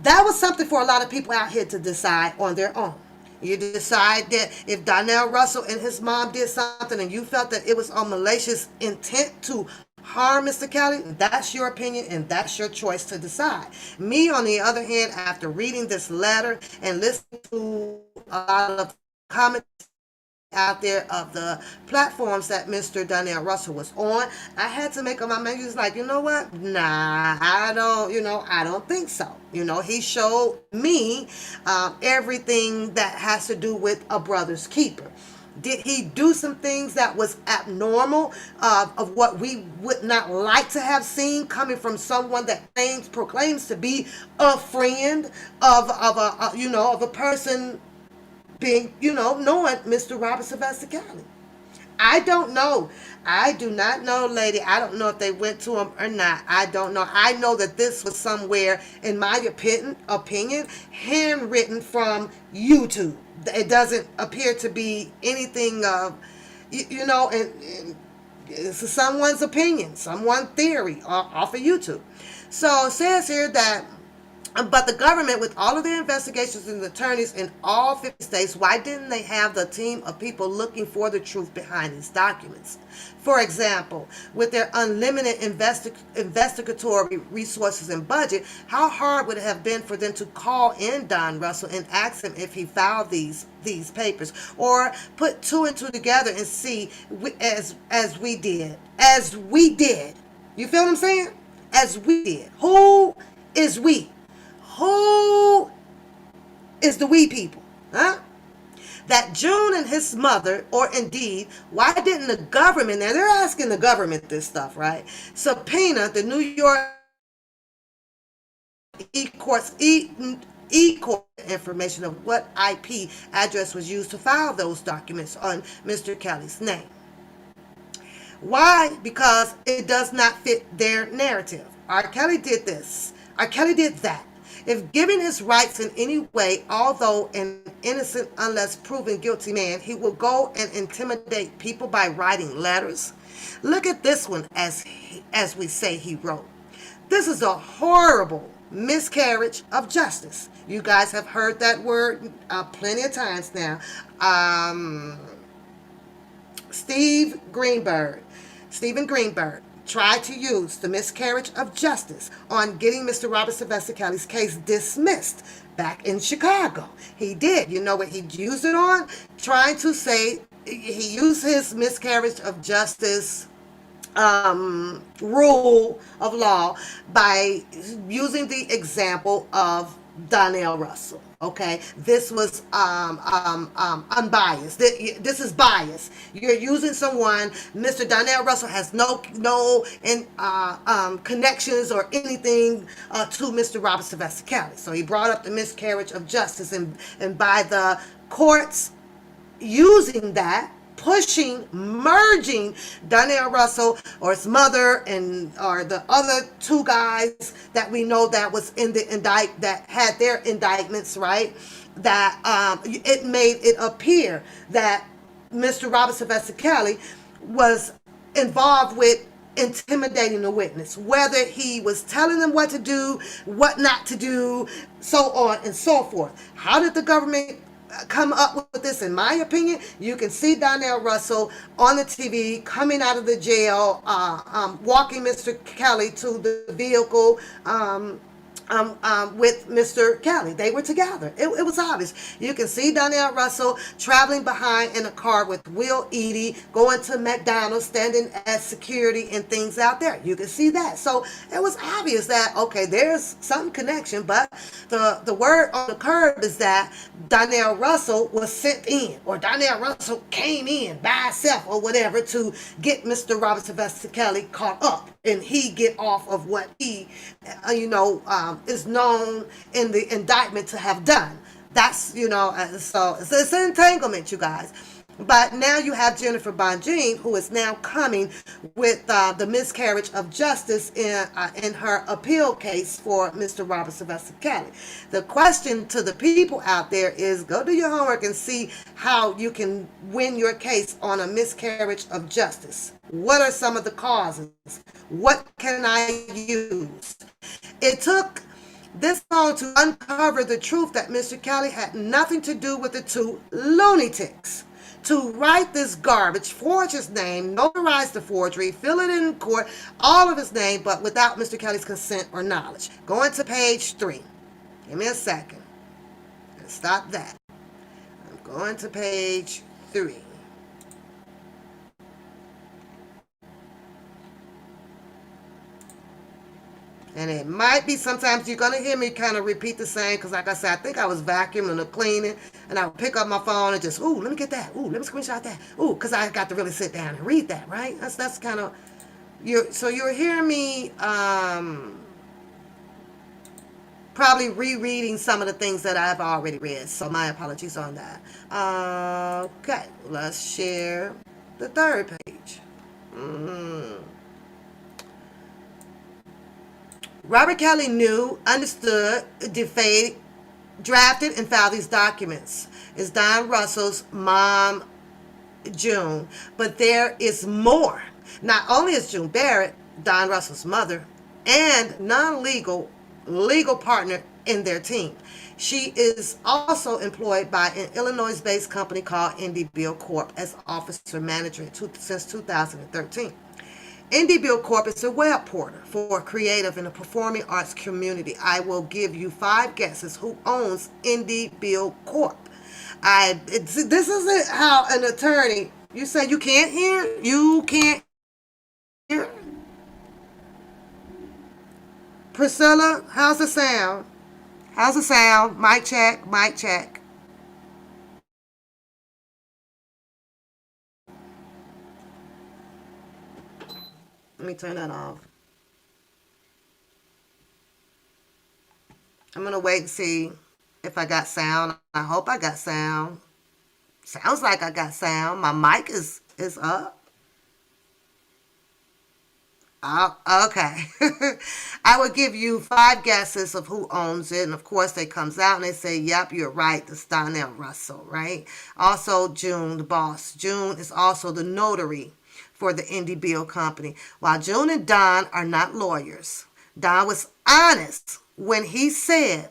That was something for a lot of people out here to decide on their own. You decide that if Donnell Russell and his mom did something and you felt that it was on malicious intent to harm Mr. Kelly, that's your opinion and that's your choice to decide. Me, on the other hand, after reading this letter and listening to a lot of comments out there of the platforms that Mr. Donnell Russell was on, I had to make up my mind. He was like, you know what? Nah, I don't think so. He showed me everything that has to do with a brother's keeper. Did he do some things that was abnormal, of what we would not like to have seen coming from someone that proclaims to be a friend of a person being, knowing Mr. Robert Sylvester Kelly? I don't know. I do not know, lady. I don't know if they went to him or not. I don't know. I know that this was somewhere, in my opinion, handwritten from YouTube. It doesn't appear to be anything of, and it's someone's opinion, someone's theory off of YouTube. So it says here that, but the government, with all of their investigations and attorneys in all 50 states, why didn't they have the team of people looking for the truth behind these documents? For example, with their unlimited investigatory resources and budget, how hard would it have been for them to call in Don Russell and ask him if he filed these papers, or put two and two together and see, as we did. You feel what I'm saying? As we did. Who is we? Who is the we people? Huh? That June and his mother, or indeed, why didn't the government, now they're asking the government this stuff, right? Subpoena the New York e-court information of what IP address was used to file those documents on Mr. Kelly's name. Why? Because it does not fit their narrative. R. Kelly did this. R. Kelly did that. If giving his rights in any way, although an innocent unless proven guilty man, he will go and intimidate people by writing letters. Look at this one, as we say he wrote. This is a horrible miscarriage of justice. You guys have heard that word plenty of times now. Stephen Greenberg tried to use the miscarriage of justice on getting Mr. Robert Sylvester Kelly's case dismissed back in Chicago. He did. You know what he used it on? Trying to say he used his miscarriage of justice rule of law by using the example of Donnell Russell. Okay, this was unbiased. This is bias. You're using someone. Mr. Donnell Russell has no connections or anything to Mr. Robert Sylvester Kelly. So he brought up the miscarriage of justice, and by the courts using that, pushing merging Donnell Russell or his mother and or the other two guys that we know that was in the that had their indictments, right? That it made it appear that Mr. Robert Sylvester Kelly was involved with intimidating the witness, whether he was telling them what to do, what not to do, so on and so forth. How did the government come up with this? In my opinion, you can see Donnell Russell on the TV coming out of the jail, walking Mr. Kelly to the vehicle, with Mr. Kelly. They were together. It was obvious. You can see Donnell Russell traveling behind in a car with Will Eady, going to McDonald's, standing as security and things out there. You can see that. So it was obvious that, okay, there's some connection, but the word on the curb is that Donnell Russell was sent in, or Donnell Russell came in by himself or whatever to get Mr. Robert Sylvester Kelly caught up, and he get off of what he, is known in the indictment to have done. That's, so it's an entanglement, you guys. But now you have Jennifer Bonjean, who is now coming with the miscarriage of justice in her appeal case for Mr. Robert Sylvester Kelly. The question to the people out there is, go do your homework and see how you can win your case on a miscarriage of justice. What are some of the causes? What can I use? It took this long to uncover the truth that Mr. Kelly had nothing to do with the two lunatics. To write this garbage, forge his name, notarize the forgery, fill it in court, all of his name, but without Mr. Kelly's consent or knowledge. Going to page 3. Give me a second. Stop that. I'm going to page 3. And it might be sometimes you're going to hear me kind of repeat the same, because like I said, I think I was vacuuming or cleaning, and I would pick up my phone and just, ooh, let me get that. Ooh, let me screenshot that. Ooh, because I got to really sit down and read that, right? That's kind of, so you're hearing me probably rereading some of the things that I've already read, so my apologies on that. Okay, let's share the third page. Robert Kelly knew, understood, drafted, and filed these documents. It's Don Russell's mom, June. But there is more. Not only is June Barrett Don Russell's mother and non-legal legal partner in their team, she is also employed by an Illinois-based company called Indie Bill Corp as officer manager since 2013. Indie Bill Corp is a web portal for creative and the performing arts community. I will give you 5 guesses who owns Indie Bill Corp. This isn't how an attorney, you say you can't hear? You can't hear? Priscilla, how's the sound? How's the sound? Mic check, mic check. Let me turn that off. I'm going to wait and see if I got sound. I hope I got sound. Sounds like I got sound. My mic is up. Oh, okay. I would give you 5 guesses of who owns it. And of course, they comes out and they say, yep, you're right. It's Donnell Russell, right? Also, June, the boss. June is also the notary for the Indie Bill Company. While June and Don are not lawyers, Don was honest when he started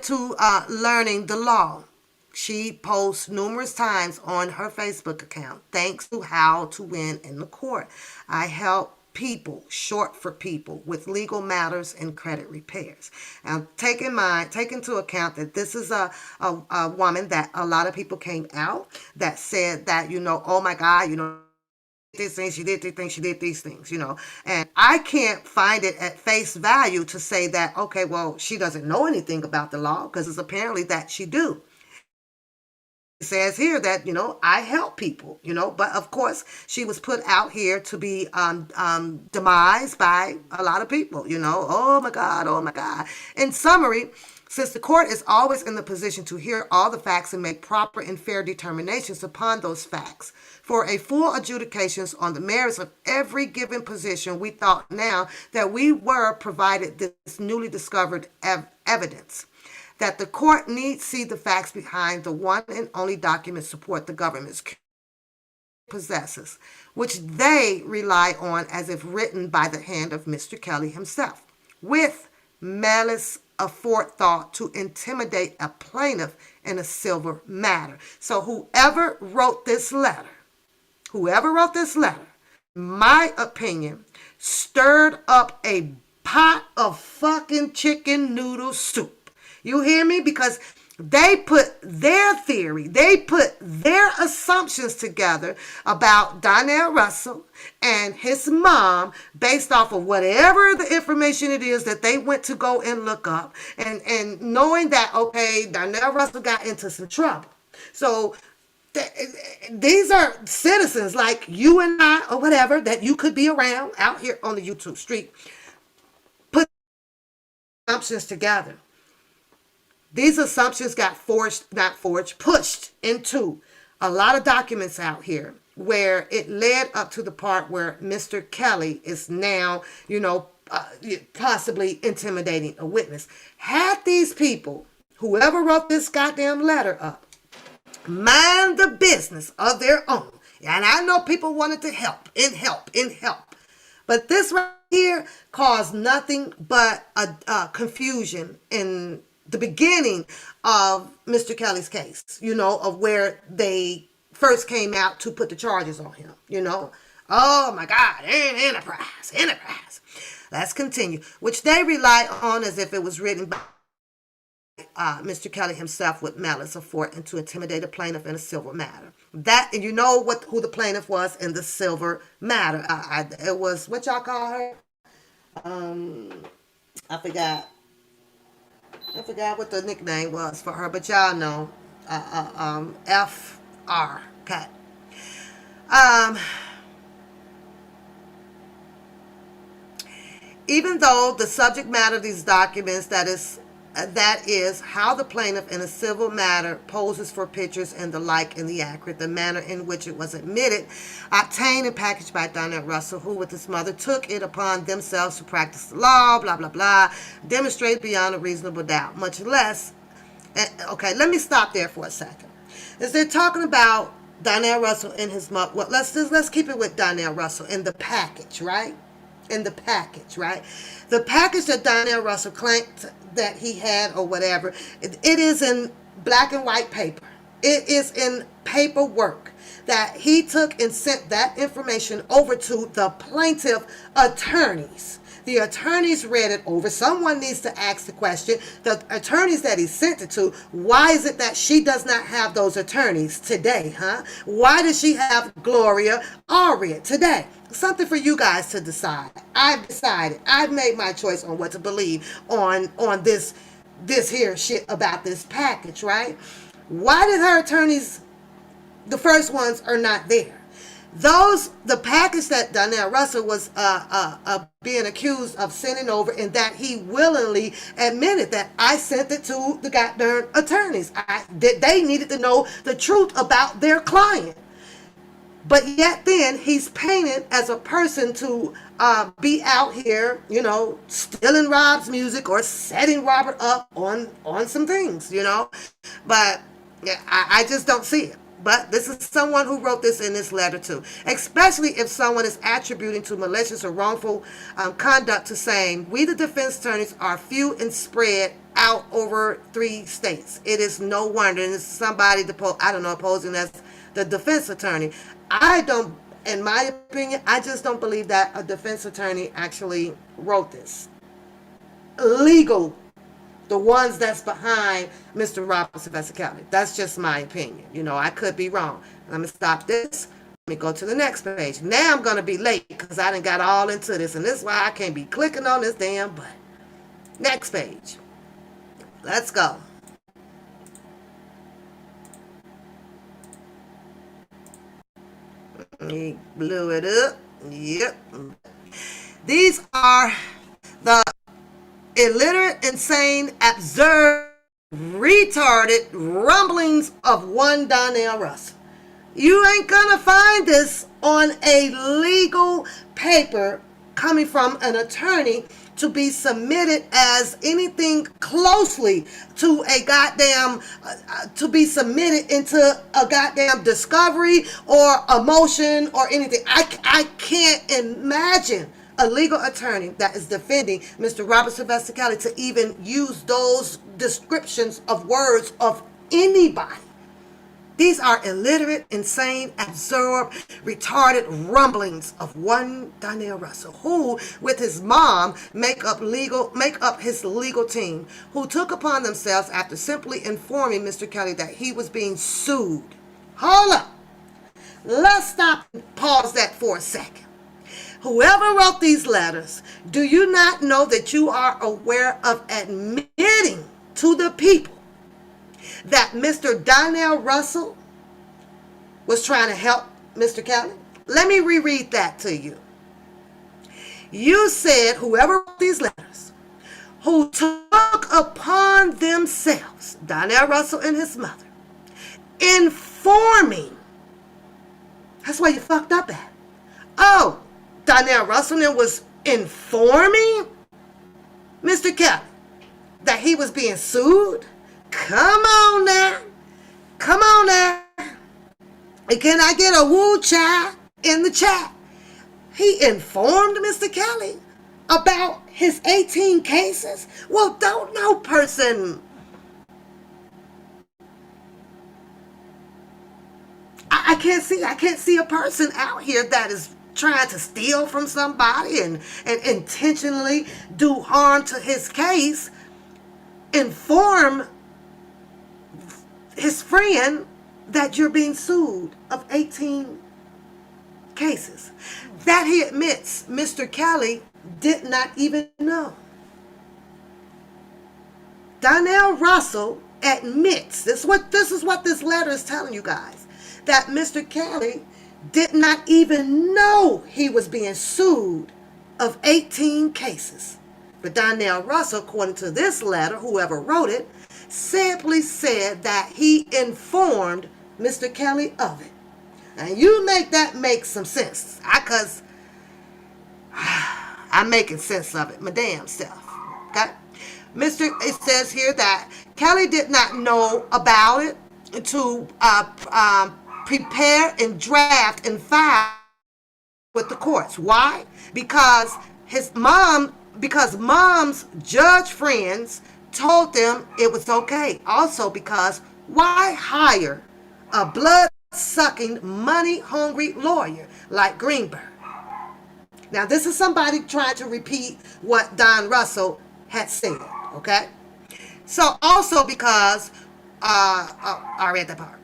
to learning the law. She posts numerous times on her Facebook account, thanks to how to win in the court. I help people, short for people, with legal matters and credit repairs. Now, take into account that this is a woman that a lot of people came out that said that, oh my God, these things, she did these things, she did these things, and I can't find it at face value to say that, okay, well, she doesn't know anything about the law, because it's apparently that she do. It says here that, I help people, but of course she was put out here to be demised by a lot of people, oh my God. In summary, Since the court is always in the position to hear all the facts and make proper and fair determinations upon those facts, for a full adjudications on the merits of every given position, we thought now that we were provided this newly discovered evidence that the court need see the facts behind the one and only document support the government's possesses, which they rely on as if written by the hand of Mr. Kelly himself, with malice aforethought to intimidate a plaintiff in a civil matter. So whoever wrote this letter, my opinion, stirred up a pot of fucking chicken noodle soup. You hear me? Because they put their theory, they put their assumptions together about Donnell Russell and his mom based off of whatever the information it is that they went to go and look up, and knowing that, okay, Donnell Russell got into some trouble. So these are citizens like you and I or whatever that you could be around out here on the YouTube street. Put assumptions together. These assumptions got pushed into a lot of documents out here where it led up to the part where Mr. Kelly is now, possibly intimidating a witness. Had these people, whoever wrote this goddamn letter up, mind the business of their own, and I know people wanted to help. But this right here caused nothing but a confusion in the beginning of Mr. Kelly's case, of where they first came out to put the charges on him, Oh my God, enterprise. Let's continue. Which they rely on as if it was written by Mr. Kelly himself with malice aforethought and to intimidate a plaintiff in a civil matter. That, and who the plaintiff was in the civil matter. It was, what y'all call her? I forgot what the nickname was for her, but y'all know, FR. Okay. Even though the subject matter of these documents, that is how the plaintiff in a civil matter poses for pictures and the like in the accurate, the manner in which it was admitted, obtained and packaged by Donnell Russell, who with his mother took it upon themselves to practice the law, blah, blah, blah, demonstrate beyond a reasonable doubt, much less. Okay, let me stop there for a second. As they're talking about Donnell Russell and his mother, well, let's keep it with Donnell Russell in the package, right? The package that Donnell Russell claimed that he had or whatever, it is in black and white paper. It is in paperwork that he took and sent that information over to the plaintiff attorneys. The attorneys read it over. Someone needs to ask the question, the attorneys that he sent it to, why is it that she does not have those attorneys today, huh? Why does she have Gloria Aria today? Something for you guys to decide. I've decided. I've made my choice on what to believe on this here shit about this package, right? Why did her attorneys, the first ones, are not there? The package that Donnell Russell was being accused of sending over, and that he willingly admitted that I sent it to the goddamn attorneys. They needed to know the truth about their client. But yet then he's painted as a person to be out here, stealing Rob's music or setting Robert up on some things, But I just don't see it. But this is someone who wrote this in this letter too. Especially if someone is attributing to malicious or wrongful conduct to saying, we the defense attorneys are few and spread out over 3 states. It is no wonder. And it's somebody, opposing as the defense attorney. In my opinion, I just don't believe that a defense attorney actually wrote this. Legal. The ones that's behind Mr. Robert Sylvester Kelly. That's just my opinion. I could be wrong. Let me stop this. Let me go to the next page. Now I'm going to be late because I done got all into this. And this is why I can't be clicking on this damn button. Next page. Let's go. He blew it up. Yep. These are the illiterate, insane, absurd, retarded rumblings of one Donnell Russell. You ain't gonna find this on a legal paper coming from an attorney to be submitted as anything closely to a goddamn to be submitted into a goddamn discovery or a motion or anything. I can't imagine a legal attorney that is defending Mr. Robert Sylvester Kelly to even use those descriptions of words of anybody. These are illiterate, insane, absurd, retarded rumblings of one Donnell Russell, who, with his mom, make up his legal team, who took upon themselves after simply informing Mr. Kelly that he was being sued. Hold up. Let's stop and pause that for a second. Whoever wrote these letters, do you not know that you are aware of admitting to the people that Mr. Donnell Russell was trying to help Mr. Kelly? Let me reread that to you. You said whoever wrote these letters, who took upon themselves, Donnell Russell and his mother, informing. That's why you fucked up at. Oh, Donnell Russell was informing Mr. Kelly that he was being sued? Come on now. Come on now. And can I get a woo child in the chat? He informed Mr. Kelly about his 18 cases? Well, don't no person. I can't see a person out here that is trying to steal from somebody and intentionally do harm to his case, inform his friend that you're being sued of 18 cases that he admits Mr. Kelly did not even know. Donnell Russell admits, this is what this letter is telling you guys, that Mr. Kelly did not even know he was being sued of 18 cases. But Donnell Russell, according to this letter, whoever wrote it, simply said that he informed Mr. Kelly of it. Now you make that make some sense. Because I'm making sense of it, my damn self. Okay? It says here that Kelly did not know about it to prepare and draft and file with the courts. Why? Because mom's judge friends told them it was okay. Also because why hire a blood-sucking, money-hungry lawyer like Greenberg? Now, this is somebody trying to repeat what Don Russell had said, okay? So, also because, I read that part.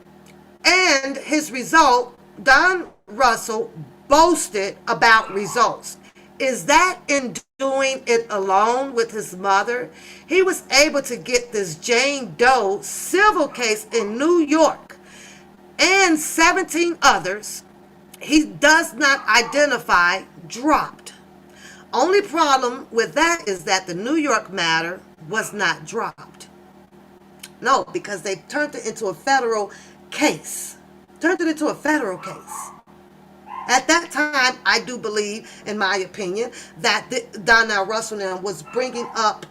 And his result, Don Russell boasted about results. Is that in doing it alone with his mother? He was able to get this Jane Doe civil case in New York and 17 others he does not identify dropped. Only problem with that is that the New York matter was not dropped. No, because they turned it into a federal case. Turned it into a federal case. At that time, I do believe, in my opinion, that Donnell Russell was bringing up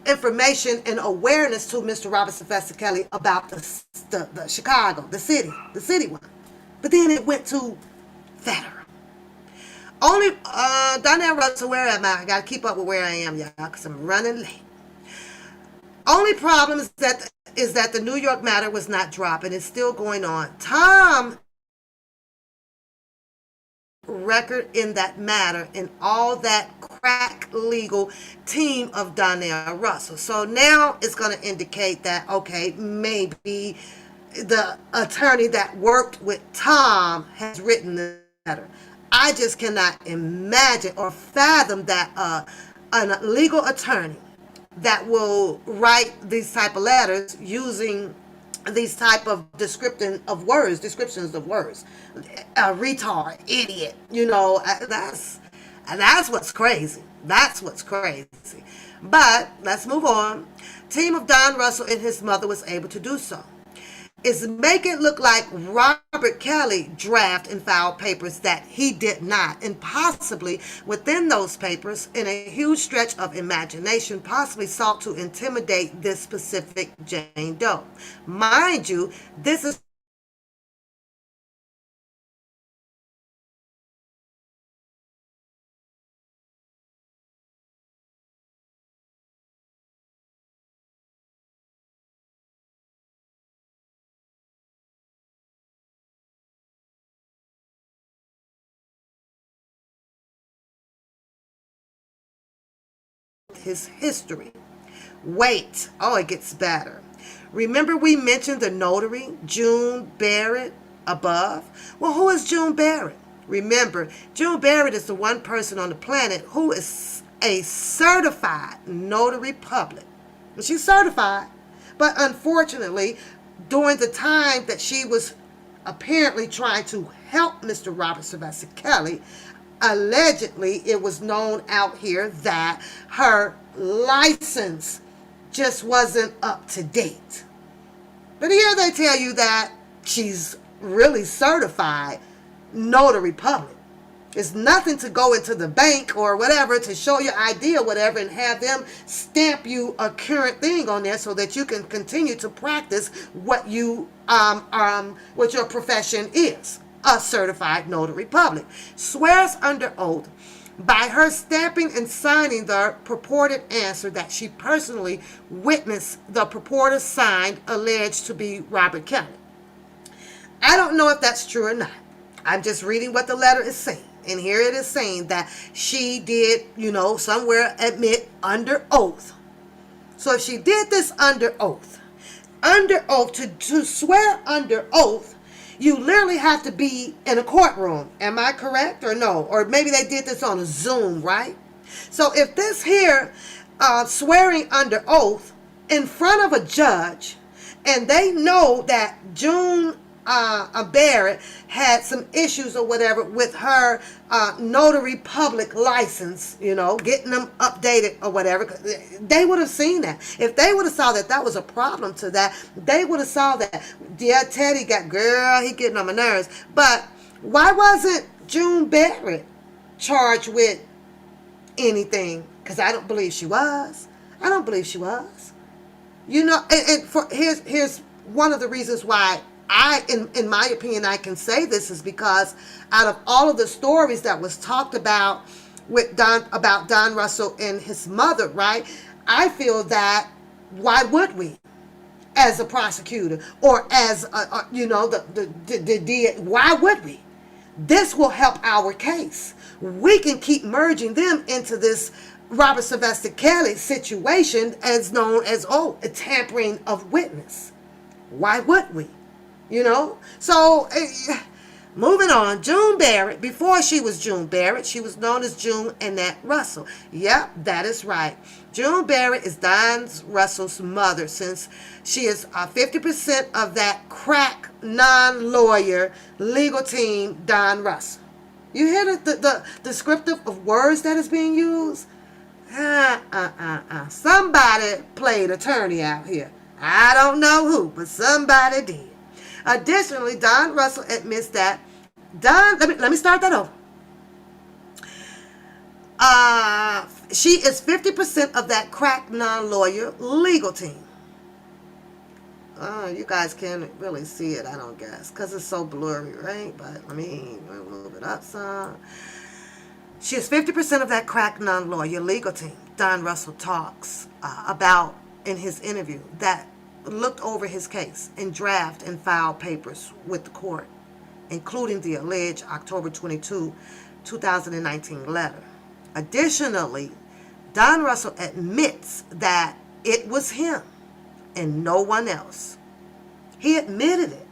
information and awareness to Mr. Robert Sylvester Kelly about the Chicago, the city one. But then it went to federal. Only Donnell Russell, where am I? I got to keep up with where I am, y'all, because I'm running late. Only problem is that the New York matter was not dropped, and it's still going on. Tom record in that matter and all that crack legal team of Donnell Russell. So now it's going to indicate that, okay, maybe the attorney that worked with Tom has written the letter. I just cannot imagine or fathom that a legal attorney that will write these type of letters using these type of descriptions of words, a retard, idiot, that's what's crazy. That's what's crazy. But let's move on. Team of Don Russell and his mother was able to do so. Is make it look like Robert Kelly draft and filed papers that he did not, and possibly within those papers, in a huge stretch of imagination, possibly sought to intimidate this specific Jane Doe. Mind you, this is his history. Wait, oh, it gets better. Remember we mentioned the notary, June Barrett, above? Well, who is June Barrett? Remember, June Barrett is the one person on the planet who is a certified notary public. She's certified, but unfortunately, during the time that she was apparently trying to help Mr. Robert Sylvester Kelly, allegedly it was known out here that her license just wasn't up to date. But here they tell you that she's really certified notary public. It's nothing to go into the bank or whatever to show your ID or whatever and have them stamp you a current thing on there so that you can continue to practice what you what your profession is. A certified notary public. Swears under oath by her stamping and signing the purported answer that she personally witnessed the purporter signed alleged to be Robert Kelly. I don't know if that's true or not. I'm just reading what the letter is saying. And here it is saying that she did, somewhere admit under oath. So if she did this under oath, to swear under oath, you literally have to be in a courtroom. Am I correct or no? Or maybe they did this on a Zoom, right? So if this here swearing under oath in front of a judge, and they know that June Barrett had some issues or whatever with her notary public license, getting them updated or whatever, they would have seen that. If they would have saw that that was a problem to that, they would have saw that, yeah, Teddy he getting on my nerves. But why wasn't June Barrett charged with anything? Because I don't believe she was. Here's one of the reasons why in my opinion, I can say this is because out of all of the stories that was talked about about Don Russell and his mother, right? I feel that why would we, as a prosecutor or as why would we? This will help our case. We can keep merging them into this Robert Sylvester Kelly situation as known as a tampering of witness. Why would we? So moving on, June Barrett, before she was June Barrett, she was known as June Annette Russell. Yep, that is right. June Barrett is Don Russell's mother, since she is 50% of that crack non-lawyer legal team, Don Russell. You hear the descriptive of words that is being used? Somebody played attorney out here. I don't know who, but somebody did. Additionally, Don Russell admits that let me start that over. She is 50% of that crack non-lawyer legal team. You guys can't really see it, I don't guess, because it's so blurry, right? But let me move it up some. She is 50% of that crack non-lawyer legal team. Don Russell talks about in his interview that looked over his case and draft and filed papers with the court, including the alleged October 22, 2019 letter. Additionally, Don Russell admits that it was him and no one else. He admitted it.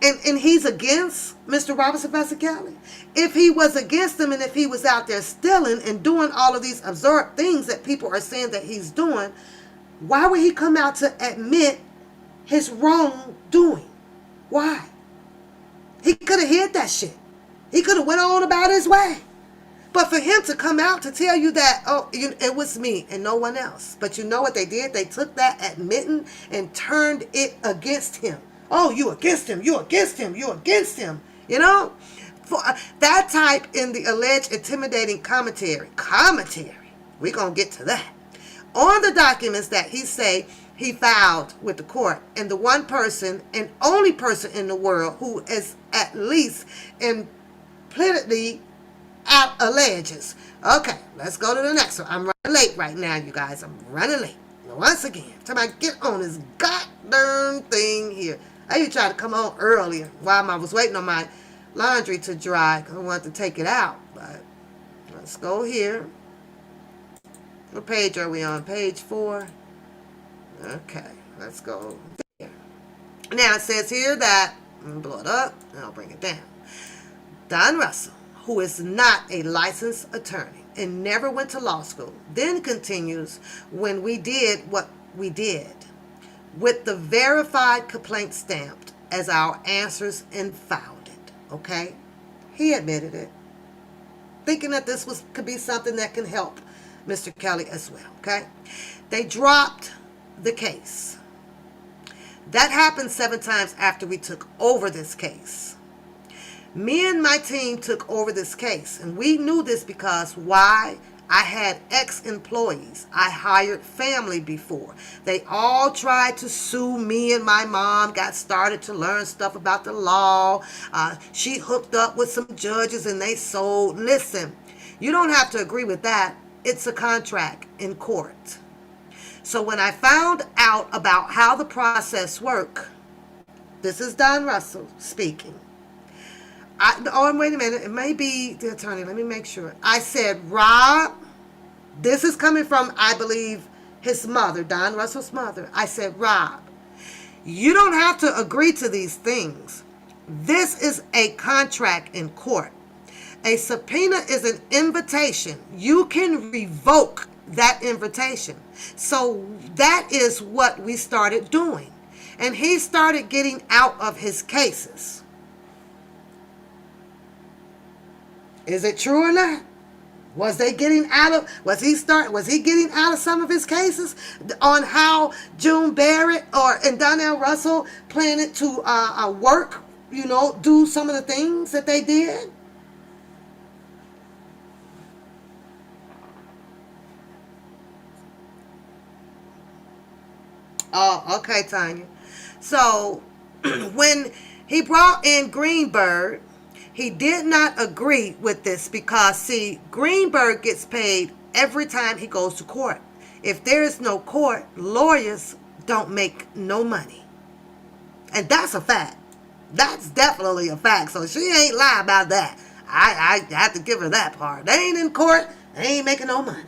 And he's against Mr. Robert Sylvester Kelly. If he was against him and if he was out there stealing and doing all of these absurd things that people are saying that he's doing, why would he come out to admit his wrongdoing? Why? He could have hid that shit. He could have went on about his way. But for him to come out to tell you that, oh, it was me and no one else. But you know what they did? They took that admitting and turned it against him. Oh, you against him, you against him, you against him. You know? For that type in the alleged intimidating commentary. We're going to get to that. On the documents that he say he filed with the court, and the one person and only person in the world who is at least implicitly alleges. Okay, let's go to the next one. I'm running late right now, you guys. I'm running late. Once again, time I get on this goddamn thing here. I even tried to come on earlier while I was waiting on my laundry to dry. I wanted to take it out, but let's go here. What page are we on? Page 4. Okay, let's go there. Now it says here that, I'm going to blow it up and I'll bring it down. Don Russell, who is not a licensed attorney and never went to law school, then continues, when we did what we did, with the verified complaint stamped as our answers and filed it. Okay? He admitted it, thinking that this could be something that can help Mr. Kelly as well. Okay? They dropped the case. That happened 7 times after we took over this case. Me and my team took over this case, and we knew this because why? I had ex-employees. I hired family before. They all tried to sue me, and my mom got started to learn stuff about the law. She hooked up with some judges and they sold. Listen, you don't have to agree with that. It's a contract in court. So when I found out about how the process worked, this is Don Russell speaking. Wait a minute. It may be the attorney. Let me make sure. I said, Rob, this is coming from, I believe, his mother, Don Russell's mother. I said, Rob, you don't have to agree to these things. This is a contract in court. A subpoena is an invitation. You can revoke that invitation. So that is what we started doing. And he started getting out of his cases. Is it true or not? Was he getting out of some of his cases on how June Barrett and Donnell Russell planned to work, do some of the things that they did? Oh, okay, Tanya. So when he brought in Greenberg, he did not agree with this because, see, Greenberg gets paid every time he goes to court. If there is no court, lawyers don't make no money. And that's a fact. That's definitely a fact. So she ain't lie about that. I have to give her that part. They ain't in court. They ain't making no money.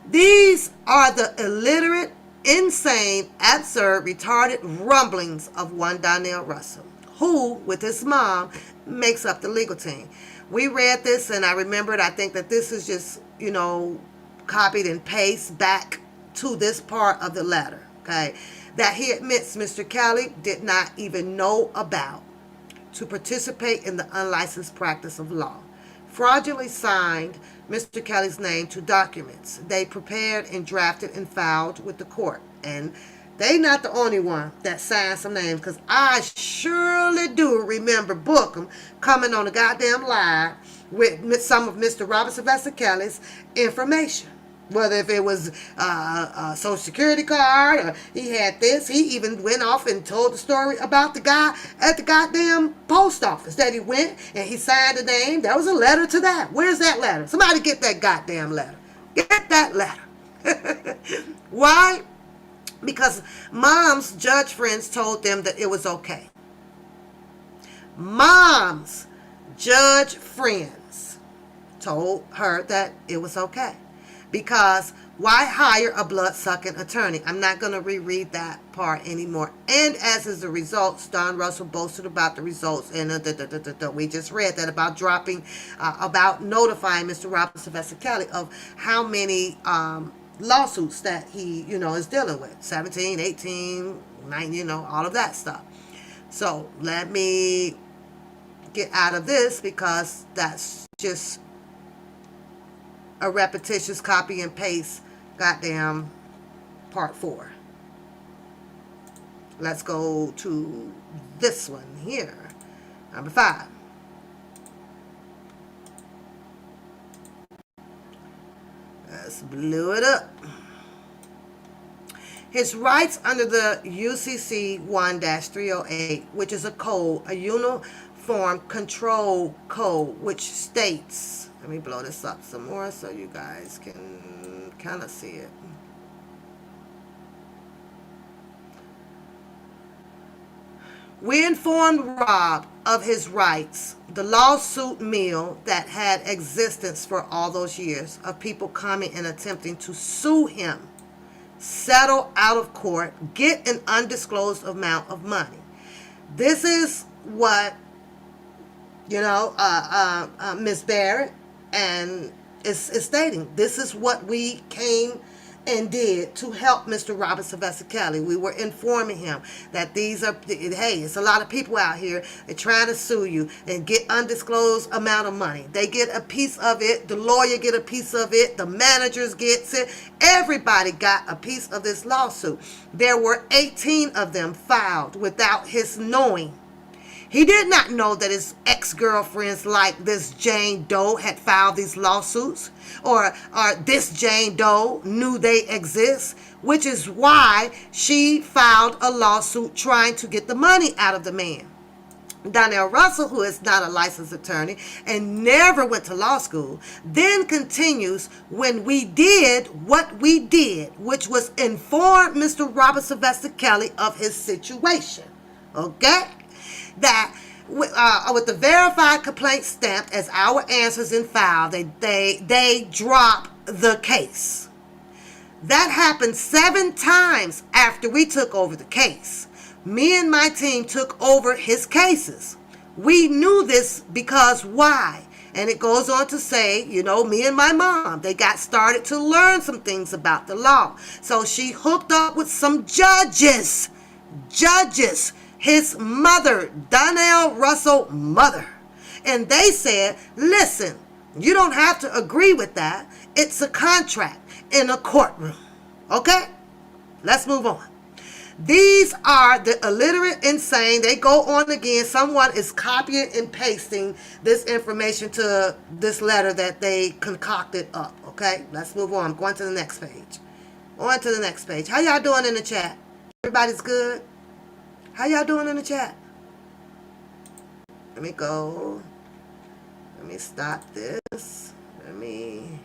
These are the illiterate, insane, absurd, retarded rumblings of one Donnell Russell, who, with his mom, makes up the legal team. We read this and I remembered, I think that this is just, copied and pasted back to this part of the letter, okay, that he admits Mr. Kelly did not even know about to participate in the unlicensed practice of law. Fraudulently signed Mr. Kelly's name to documents they prepared and drafted and filed with the court. And they not the only one that signed some names, because I surely do remember Bookham coming on a goddamn live with some of Mr. Robert Sylvester Kelly's information. Whether if it was a social security card or he had this. He even went off and told the story about the guy at the goddamn post office that he went and he signed the name. There was a letter to that. Where's that letter? Somebody get that goddamn letter. Get that letter. Why? Because mom's judge friends told them that it was okay. Mom's judge friends told her that it was okay. Because why hire a blood-sucking attorney? I'm not going to reread that part anymore. And as is the results, Don Russell boasted about the results. And we just read that about about notifying Mr. Robert Sylvester Kelly of how many lawsuits that he, is dealing with. 17, 18, 9, all of that stuff. So let me get out of this because that's just a repetitious copy and paste goddamn part 4. Let's go to this one here. Number 5. Let's blow it up. His rights under the UCC 1-308, which is a code, a uniform control code, which states, let me blow this up some more so you guys can kind of see it. We informed Rob of his rights. The lawsuit mill that had existence for all those years of people coming and attempting to sue him, settle out of court, get an undisclosed amount of money. This is what, Miss Barrett and is stating. This is what we came and did to help Mr. Robert Sylvester Kelly. We were informing him that these are, hey, it's a lot of people out here that trying to sue you and get undisclosed amount of money. They get a piece of it. The lawyer get a piece of it. The managers gets it. Everybody got a piece of this lawsuit. There were 18 of them filed without his knowing. He did not know that his ex-girlfriends like this Jane Doe had filed these lawsuits, or this Jane Doe knew they exist, which is why she filed a lawsuit trying to get the money out of the man. Donnell Russell, who is not a licensed attorney and never went to law school, then continues, when we did what we did, which was inform Mr. Robert Sylvester Kelly of his situation. Okay? That with the verified complaint stamped as our answers in file, they drop the case. That happened 7 times after we took over the case. Me and my team took over his cases. We knew this because why? And it goes on to say, me and my mom, they got started to learn some things about the law. So she hooked up with some judges. His mother, Donnell Russell mother. And they said, listen, you don't have to agree with that. It's a contract in a courtroom. Okay? Let's move on. These are the illiterate insane. They go on again. Someone is copying and pasting this information to this letter that they concocted up. Okay? Let's move on. I'm going to the next page. On to the next page. How y'all doing in the chat? Everybody's good? How y'all doing in the chat? Let me go. Let me stop this. Let me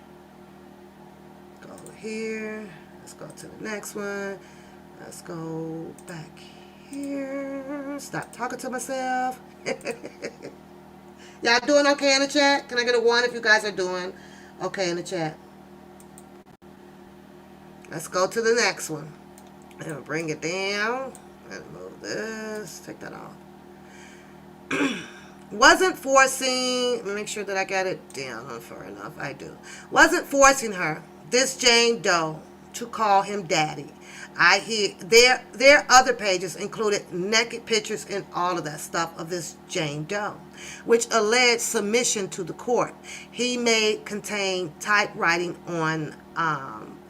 go here. Let's go to the next one. Let's go back here. Stop talking to myself. Y'all doing okay in the chat? Can I get a 1 if you guys are doing okay in the chat? Let's go to the next one. And bring it down. Let's move this. Take that off. Wasn't forcing. Let me make sure that I got it down far enough. I do. Wasn't forcing her, this Jane Doe, to call him daddy. I hear their other pages included naked pictures and all of that stuff of this Jane Doe, which alleged submission to the court. He may contain typewriting on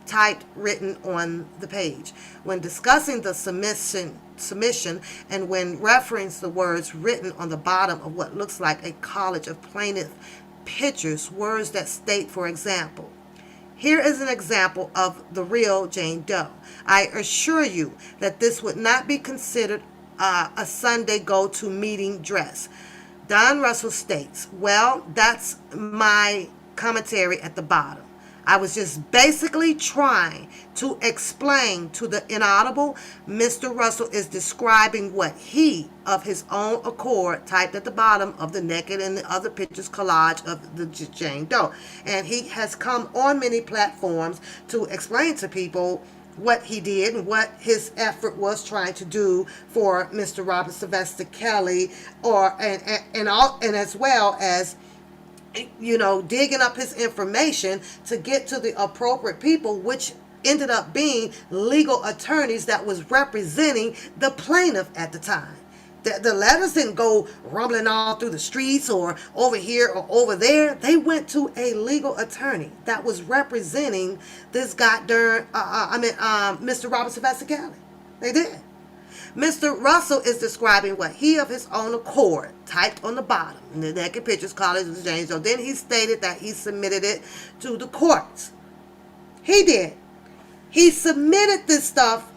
typed written on the page. When discussing the submission and when referencing the words written on the bottom of what looks like a collage of plaintiff pictures, words that state, for example, here is an example of the real Jane Doe. I assure you that this would not be considered a Sunday go-to meeting dress. Don Russell states, well, that's my commentary at the bottom. I was just basically trying to explain to the inaudible. Mr. Russell is describing what he, of his own accord, typed at the bottom of the naked and the other pictures collage of the Jane Doe. And he has come on many platforms to explain to people what he did and what his effort was trying to do for Mr. Robert Sylvester Kelly, and as well as digging up his information to get to the appropriate people, which ended up being legal attorneys that was representing the plaintiff at the time. The letters didn't go rumbling all through the streets or over here or over there. They went to a legal attorney that was representing this goddamn, Mr. Robert Sylvester Kelly. They did. Mr. Russell is describing what he of his own accord typed on the bottom. And the naked pictures, college exchange. So then he stated that he submitted it to the courts. He did. He submitted this stuff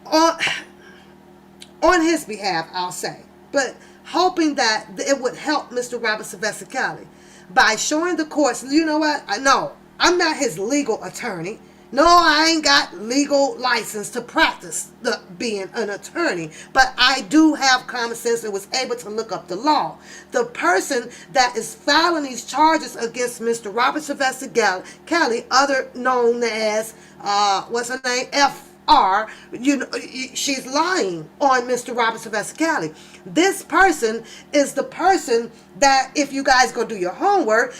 on his behalf, I'll say, but hoping that it would help Mr. Robert Sylvester Kelly by showing the courts, you know what? No, I'm not his legal attorney. No, I ain't got legal license to practice being an attorney, but I do have common sense and was able to look up the law. The person that is filing these charges against Mr. Robert Sylvester Kelly, other known as, what's her name? She's lying on Mr. Robert Sylvester Kelly. This person is the person that, if you guys go do your homework,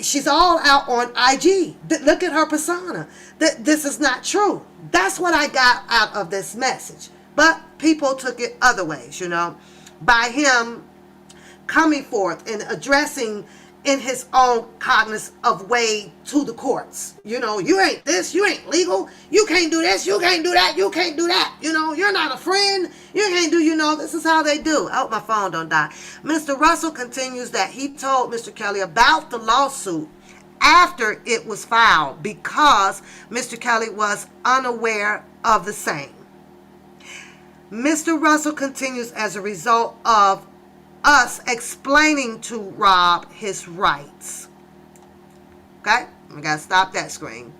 she's all out on IG. Look at her persona. This is not true. That's what I got out of this message. But people took it other ways, by him coming forth and addressing in his own cognizance of way to the courts. You ain't this, you ain't legal, you can't do this, you can't do that, you can't do that. You're not a friend, you can't do, this is how they do. I hope my phone don't die. Mr. Russell continues that he told Mr. Kelly about the lawsuit after it was filed because Mr. Kelly was unaware of the same. Mr. Russell continues as a result of us explaining to Rob his rights. Okay? I gotta stop that screen.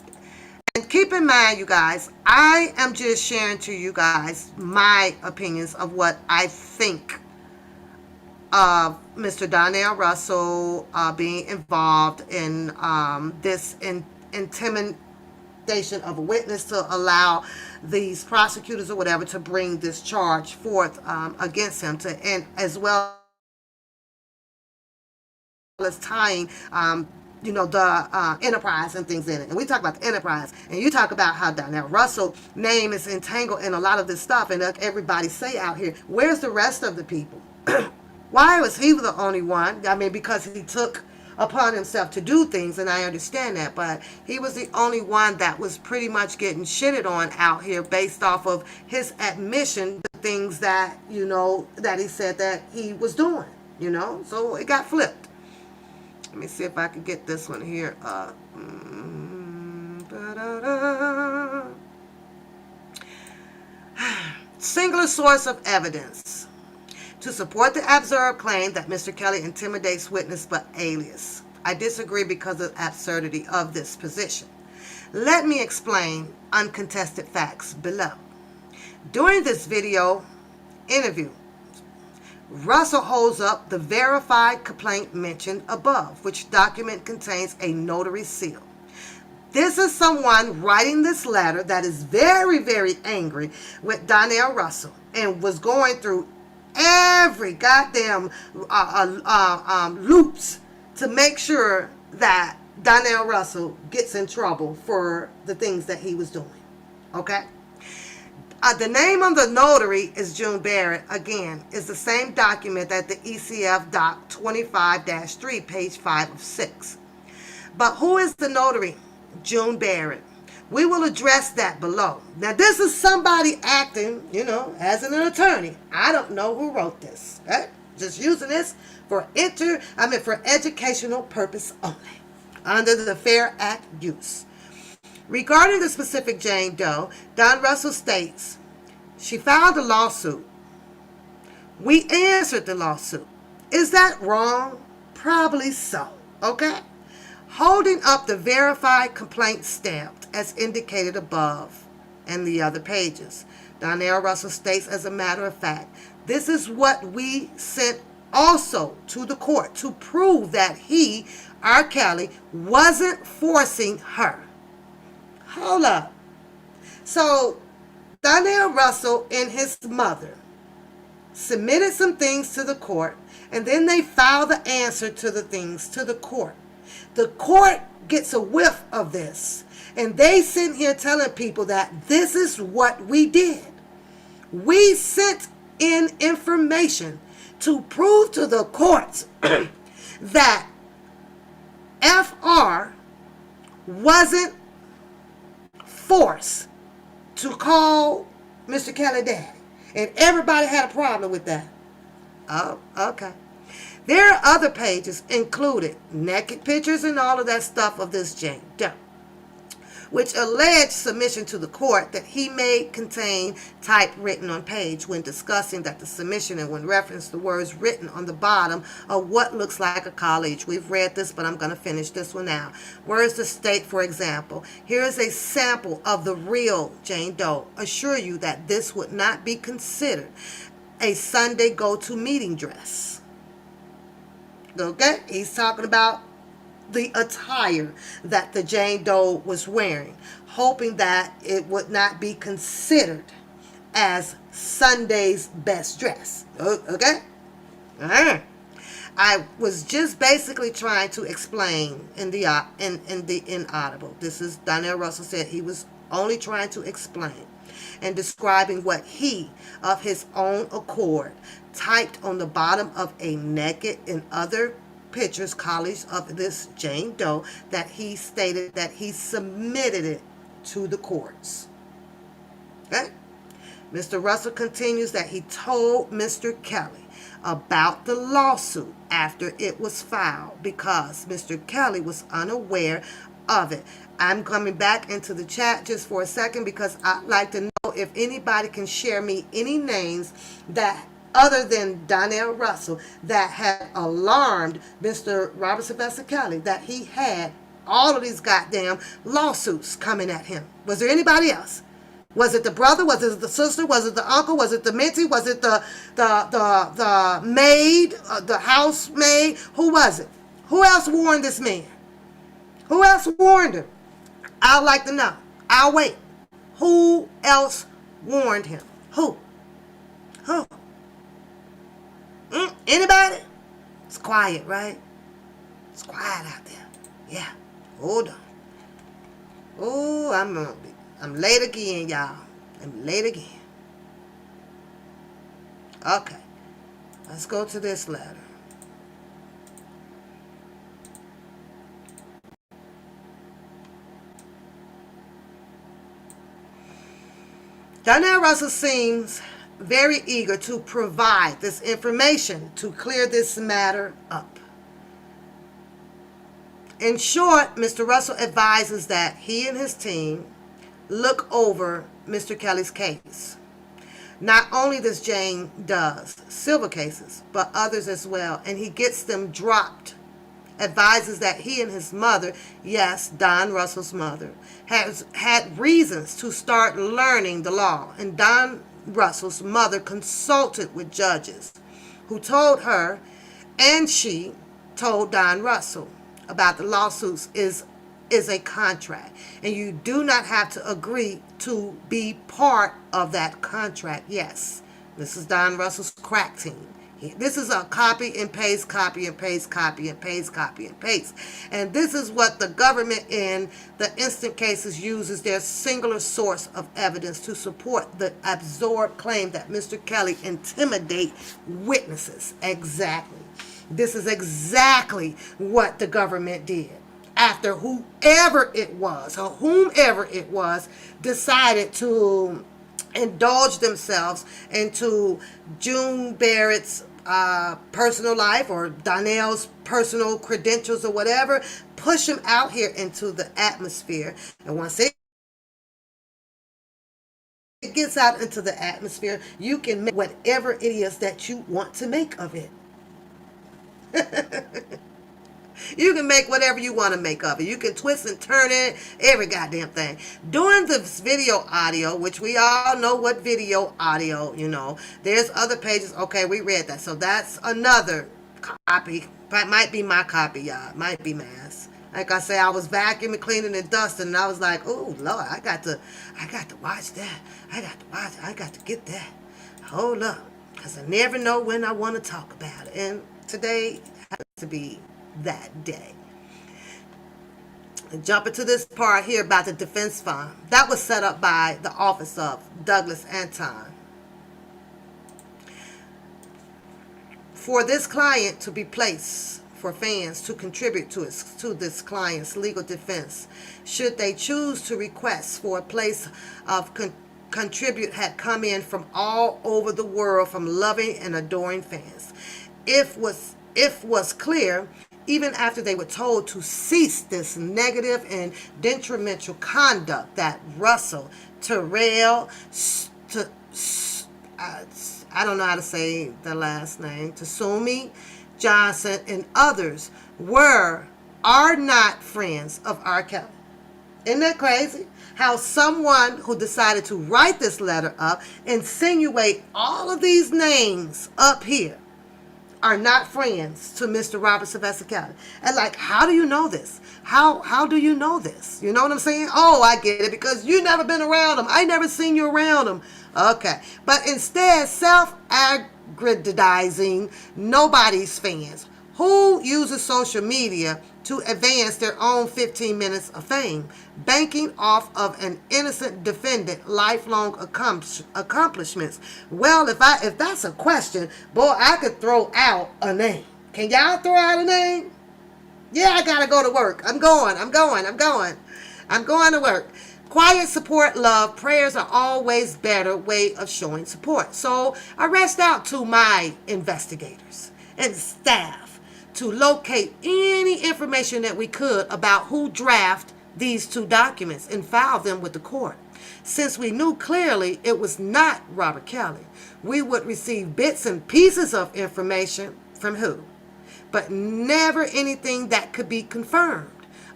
And keep in mind, you guys, I am just sharing to you guys my opinions of what I think of Mr. Donnell Russell being involved in this intimidation of a witness to allow these prosecutors or whatever to bring this charge forth against him, and as well as tying the enterprise and things in it. And we talk about the enterprise, and you talk about how Donnell Russell name is entangled in a lot of this stuff, and everybody say out here, where's the rest of the people? Why was he the only one? Because he took upon himself to do things, and I understand that, but he was the only one that was pretty much getting shitted on out here based off of his admission to things that, that he said that he was doing, so it got flipped. Let me see if I can get this one here. Singular source of evidence to support the observed claim that Mr. Kelly intimidates witness but alias. I disagree because of the absurdity of this position. Let me explain uncontested facts below. During this video interview, Russell holds up the verified complaint mentioned above, which document contains a notary seal. This is someone writing this letter that is very, very angry with Donnell Russell and was going through every goddamn loops to make sure that Donnell Russell gets in trouble for the things that he was doing. Okay? The name on the notary is June Barrett. Again, is the same document that the ECF Doc 25-3, page 5 of 6. But who is the notary? June Barrett. We will address that below. Now, this is somebody acting, as an attorney. I don't know who wrote this. Okay? Just using this for educational purpose only, under the Fair Act use. Regarding the specific Jane Doe, Don Russell states, she filed a lawsuit. We answered the lawsuit. Is that wrong? Probably so. Okay? Holding up the verified complaint stamped as indicated above and the other pages. Donnell Russell states, as a matter of fact, this is what we sent also to the court to prove that he, R. Kelly, wasn't forcing her. Hold up. So, Donnell Russell and his mother submitted some things to the court, and then they filed the answer to the things to the court. The court gets a whiff of this, and they sit here telling people that this is what we did. We sent in information to prove to the courts that FR wasn't forced to call Mr. Kelly daddy. And everybody had a problem with that. Oh, okay. There are other pages included, naked pictures and all of that stuff of this Jane Doe, which alleged submission to the court that he may contain type written on page when discussing that the submission and when referenced the words written on the bottom of what looks like a college. We've read this, but I'm going to finish this one now. Words to state, for example, here is a sample of the real Jane Doe. Assure you that this would not be considered a Sunday go-to meeting dress. Okay? He's talking about the attire that the Jane Doe was wearing, hoping that it would not be considered as Sunday's best dress. Okay? All right. I was just basically trying to explain in the inaudible. This is Donnell Russell said he was only trying to explain and describing what he, of his own accord, typed on the bottom of a naked and other pictures collage of this Jane Doe, that he stated that he submitted it to the courts. Okay? Mr. Russell continues that he told Mr. Kelly about the lawsuit after it was filed because Mr. Kelly was unaware of it. I'm coming back into the chat just for a second because I'd like to know if anybody can share me any names that other than Donnell Russell that had alarmed Mr. Robert Sylvester Kelly that he had all of these goddamn lawsuits coming at him. Was there anybody else? Was it the brother? Was it the sister? Was it the uncle? Was it the mentee? Was it the maid, the housemaid? Who was it? Who else warned this man? Who else warned him? I'd like to know. I'll wait. Who else warned him? Who? Who? Anybody? It's quiet, right? It's quiet out there. Yeah. Hold on. Oh, I'm late again, y'all. I'm late again. Okay. Let's go to this letter. Donnell Russell seems very eager to provide this information to clear this matter up. In short, Mr. Russell advises that he and his team look over Mr. Kelly's case. Not only this Jane does civil cases, but others as well, and he gets them dropped. Advises that he and his mother, yes, Don Russell's mother, has had reasons to start learning the law, and Don Russell's mother consulted with judges who told her, and she told Don Russell about the lawsuits is a contract, and you do not have to agree to be part of that contract. Yes, this is Don Russell's crack team. This is a copy and paste, copy and paste, copy and paste, copy and paste. And this is what the government in the instant cases uses their singular source of evidence to support the absurd claim that Mr. Kelly intimidate witnesses. Exactly. This is exactly what the government did after whoever it was or whomever it was decided to indulge themselves into June Barrett's personal life or Donnell's personal credentials or whatever, push them out here into the atmosphere. And once it gets out into the atmosphere, you can make whatever it is that you want to make of it. You can make whatever you want to make of it. You can twist and turn it, every goddamn thing. During this video audio, which we all know what video audio, there's other pages. Okay, we read that. So that's another copy. That might be my copy, y'all. It might be mine. Like I say, I was vacuuming, cleaning, and dusting, and I was like, oh, Lord, I got to watch that. I got to get that. Hold up. Because I never know when I want to talk about it. And today happens to be that day. And jumping to this part here about the defense fund. That was set up by the office of Douglas Anton. for this client to be placed, for fans to contribute to this client's legal defense, should they choose to request for a place of contribute had come in from all over the world from loving and adoring fans. If was clear, even after they were told to cease this negative and detrimental conduct, that Russell, Terrell, I don't know how to say the last name, Tasumi, Johnson, and others are not friends of R. Kelly. Isn't that crazy? How someone who decided to write this letter up, insinuate all of these names up here, are not friends to Mr. Robert Sylvester Kelly. And like, how do you know this? How do you know this? You know what I'm saying? Oh, I get it, because you never been around him. I never seen you around him. Okay. But instead, self-aggrandizing nobody's fans who uses social media to advance their own 15 minutes of fame, banking off of an innocent defendant lifelong accomplishments. Well, if that's a question, boy, I could throw out a name. Can y'all throw out a name? Yeah, I gotta go to work. I'm going to work. Quiet support, love, prayers are always better way of showing support. So I reached out to my investigators and staff to locate any information that we could about who drafted these two documents and filed them with the court. Since we knew clearly it was not Robert Kelly, we would receive bits and pieces of information from who, but never anything that could be confirmed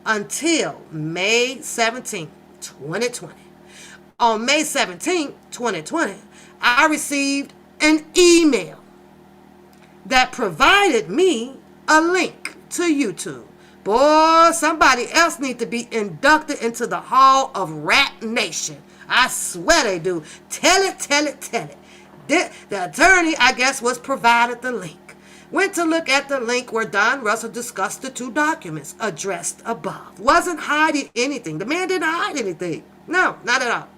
until May 17, 2020. On May 17, 2020, I received an email that provided me a link to YouTube. Boy, somebody else need to be inducted into the Hall of Rat Nation. I swear they do. Tell it. The attorney, I guess, was provided the link. Went to look at the link where Don Russell discussed the two documents addressed above. Wasn't hiding anything. The man didn't hide anything. No, not at all.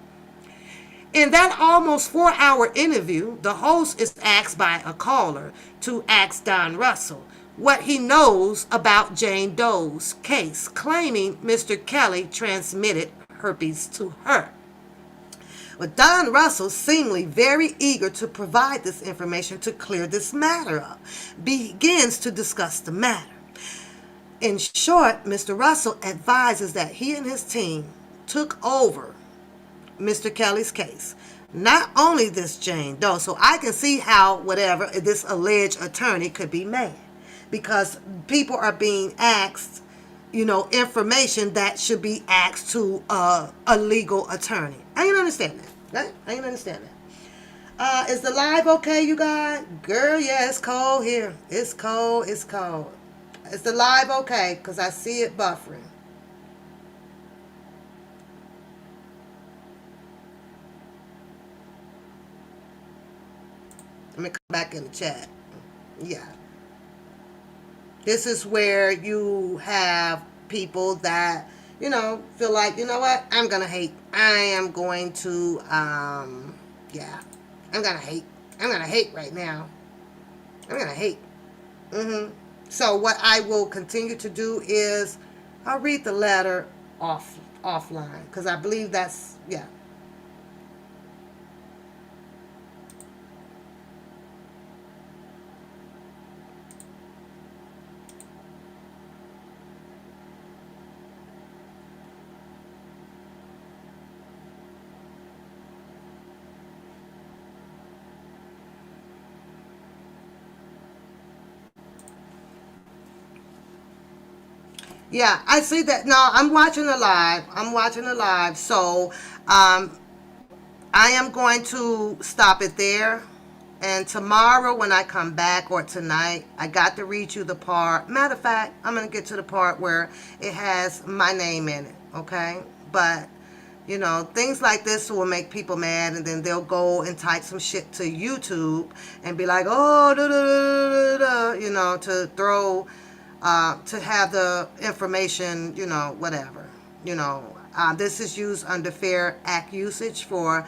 In that almost 4-hour interview, the host is asked by a caller to ask Don Russell what he knows about Jane Doe's case, claiming Mr. Kelly transmitted herpes to her. But Don Russell, seemingly very eager to provide this information to clear this matter up, begins to discuss the matter. In short, Mr. Russell advises that he and his team took over Mr. Kelly's case. Not only this Jane Doe, so I can see how whatever this alleged attorney could be mad, because people are being asked, information that should be asked to a legal attorney. I ain't understand that. Right? I ain't understand that. Is the live okay, you guys? Girl, yeah, it's cold here. It's cold. Is the live okay? Because I see it buffering. Let me come back in the chat. Yeah. This is where you have people that, feel like, you know what? I'm going to hate. I am going to, I'm going to hate. I'm going to hate right now. I'm going to hate. So what I will continue to do is I'll read the letter offline, because I believe that's, yeah. Yeah, I see that. No, I'm watching the live. So, I am going to stop it there. And tomorrow when I come back, or tonight, I got to read you the part. Matter of fact, I'm going to get to the part where it has my name in it. Okay? But, things like this will make people mad, and then they'll go and type some shit to YouTube and be like, oh, to throw... to have the information, whatever, this is used under Fair Act usage for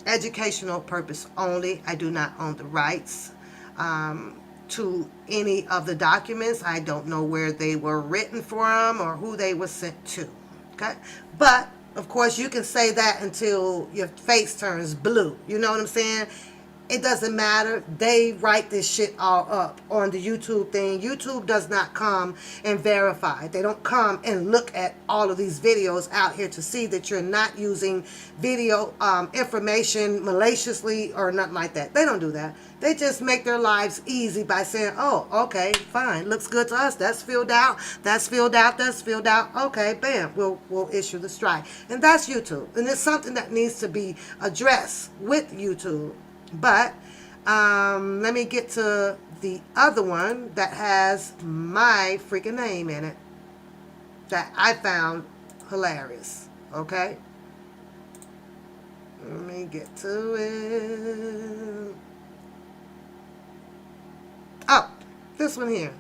educational purpose only. I do not own the rights. to any of the documents. I don't know where they were written from or who they were sent to. Okay? But of course, you can say that until your face turns blue. You know what I'm saying? It doesn't matter. They write this shit all up on the YouTube thing. YouTube does not come and verify. They don't come and look at all of these videos out here to see that you're not using video information maliciously or nothing like that. They don't do that. They just make their lives easy by saying, oh, okay, fine. Looks good to us. That's filled out. That's filled out. That's filled out. Okay, bam. We'll issue the strike. And that's YouTube. And it's something that needs to be addressed with YouTube. But let me get to the other one that has my freaking name in it that I found hilarious. Okay? Let me get to it. Oh, this one here.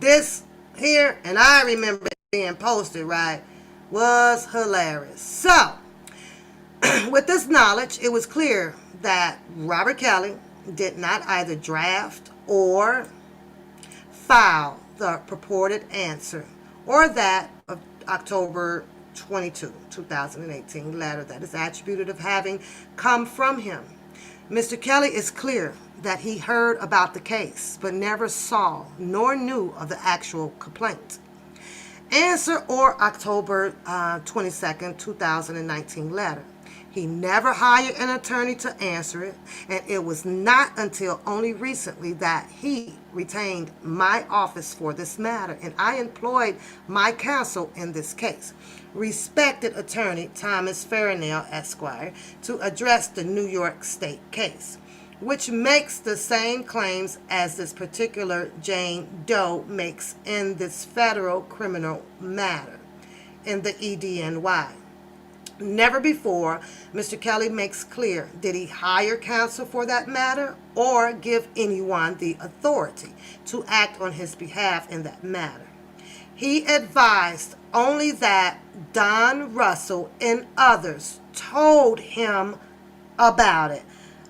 This here, and I remember it being posted, right, was hilarious. So, with this knowledge, it was clear that Robert Kelly did not either draft or file the purported answer or that of October 22, 2018 letter that is attributed of having come from him. Mr. Kelly is clear that he heard about the case but never saw nor knew of the actual complaint. Answer or October 22nd, 2019 letter. He never hired an attorney to answer it, and it was not until only recently that he retained my office for this matter, and I employed my counsel in this case, respected attorney Thomas Farrell, Esquire, to address the New York State case, which makes the same claims as this particular Jane Doe makes in this federal criminal matter in the EDNY. Never before, Mr. Kelly makes clear, did he hire counsel for that matter or give anyone the authority to act on his behalf in that matter. He advised only that Don Russell and others told him about it.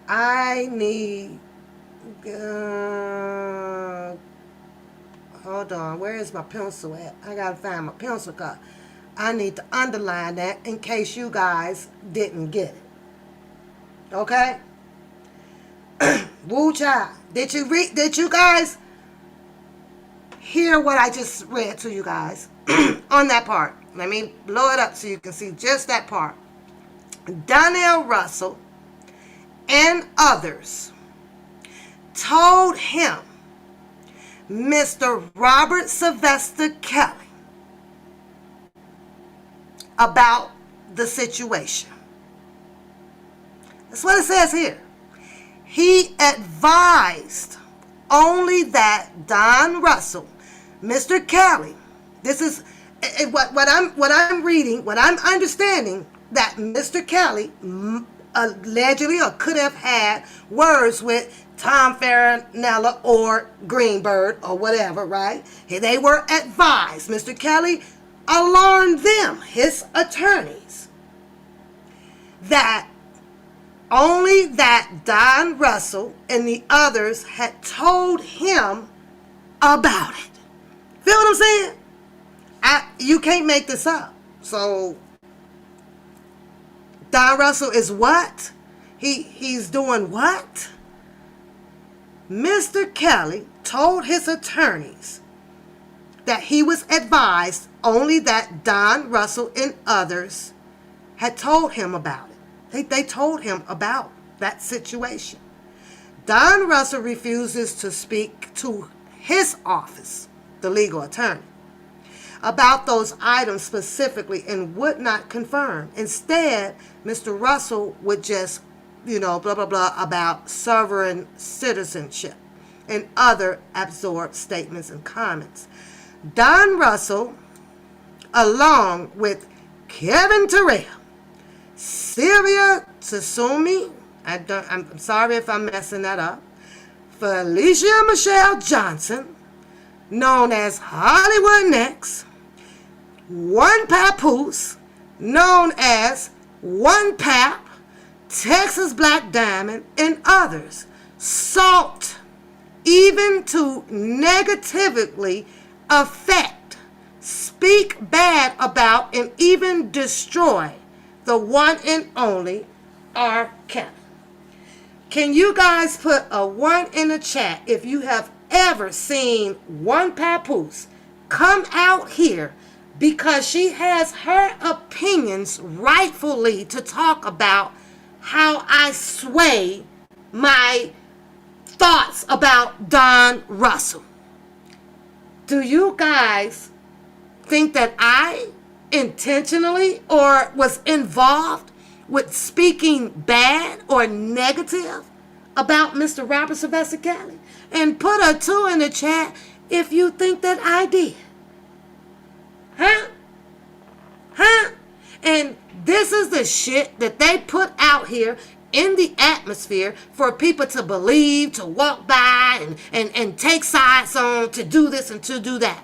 I need, hold on, where is my pencil at? I gotta find my pencil card. I need to underline that in case you guys didn't get it. Okay? Woo child. Did you guys hear what I just read to you guys on that part? Let me blow it up so you can see just that part. Donnell Russell and others told him, Mr. Robert Sylvester Kelly, about the situation. That's what it says here. He advised only that Don Russell, Mr. Kelly, this is what I'm reading, what I'm understanding, that Mr. Kelly allegedly or could have had words with Tom Farrinella or Greenberg or whatever, right? They were advised. Mr. Kelly alarmed them, his attorneys, that only that Don Russell and the others had told him about it. Feel what I'm saying? You can't make this up. So Don Russell is what? He's doing what? Mr. Kelly told his attorneys that he was advised only that Don Russell and others had told him about it. They told him about that situation. Don Russell refuses to speak to his office, the legal attorney, about those items specifically and would not confirm. Instead, Mr. Russell would just, blah, blah, blah, about sovereign citizenship and other absorbed statements and comments. Don Russell, along with Kevin Terrell, Sylvia Tsumi, I'm sorry if I'm messing that up, Felicia Michelle Johnson, known as Hollywood Next, One Papoose, known as One Pap, Texas Black Diamond, and others sought even to negatively affect, speak bad about, and even destroy the one and only R. Kelly. Can you guys put a 1 in the chat if you have ever seen One Papoose come out here because she has her opinions rightfully to talk about how I sway my thoughts about Don Russell? Do you guys think that I intentionally or was involved with speaking bad or negative about Mr. Robert Sylvester Kelly? And put a 2 in the chat if you think that I did. Huh? And this is the shit that they put out here in the atmosphere for people to believe, to walk by and take sides on, to do this and to do that.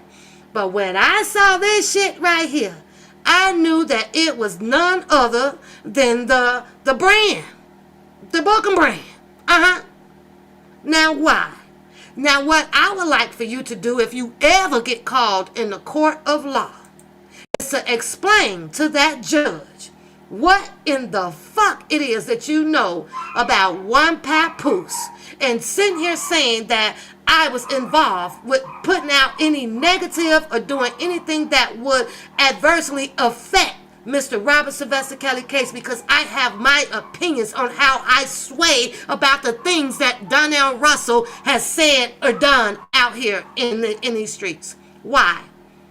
But when I saw this shit right here, I knew that it was none other than the brand, the Booking brand. Now why? Now what I would like for you to do if you ever get called in the court of law is to explain to that judge what in the fuck it is that you know about One Papoose, and sitting here saying that I was involved with putting out any negative or doing anything that would adversely affect Mr. Robert Sylvester Kelly case, because I have my opinions on how I sway about the things that Donnell Russell has said or done out here in these streets. Why?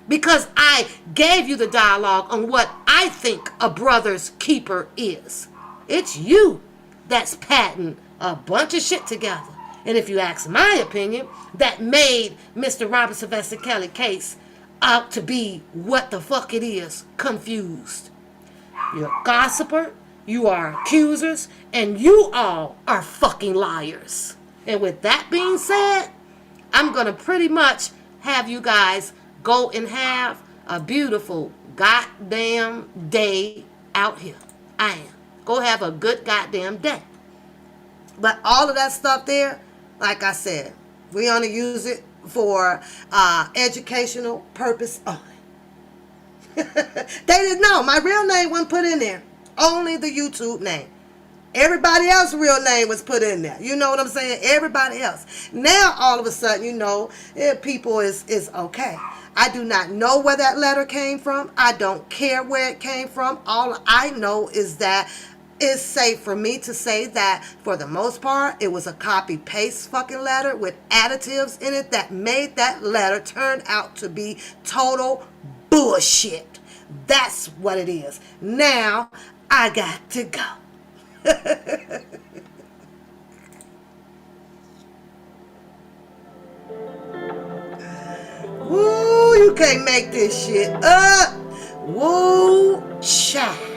Because I gave you the dialogue on what I think a brother's keeper is. It's you that's patting a bunch of shit together. And if you ask my opinion, that made Mr. Robert Sylvester Kelly case out to be what the fuck it is, confused. You're a gossiper, you are accusers, and you all are fucking liars. And with that being said, I'm going to pretty much have you guys go and have a beautiful goddamn day out here. I am. Go have a good goddamn day. But all of that stuff there, like I said, we only use it for educational purpose only. They didn't know. My real name wasn't put in there. Only the YouTube name. Everybody else's real name was put in there. You know what I'm saying? Everybody else. Now, all of a sudden, you know, people is okay. I do not know where that letter came from. I don't care where it came from. All I know is that it's safe for me to say that, for the most part, it was a copy-paste fucking letter with additives in it that made that letter turn out to be total bullshit. That's what it is. Now, I got to go. Woo, you can't make this shit up. Woo, child.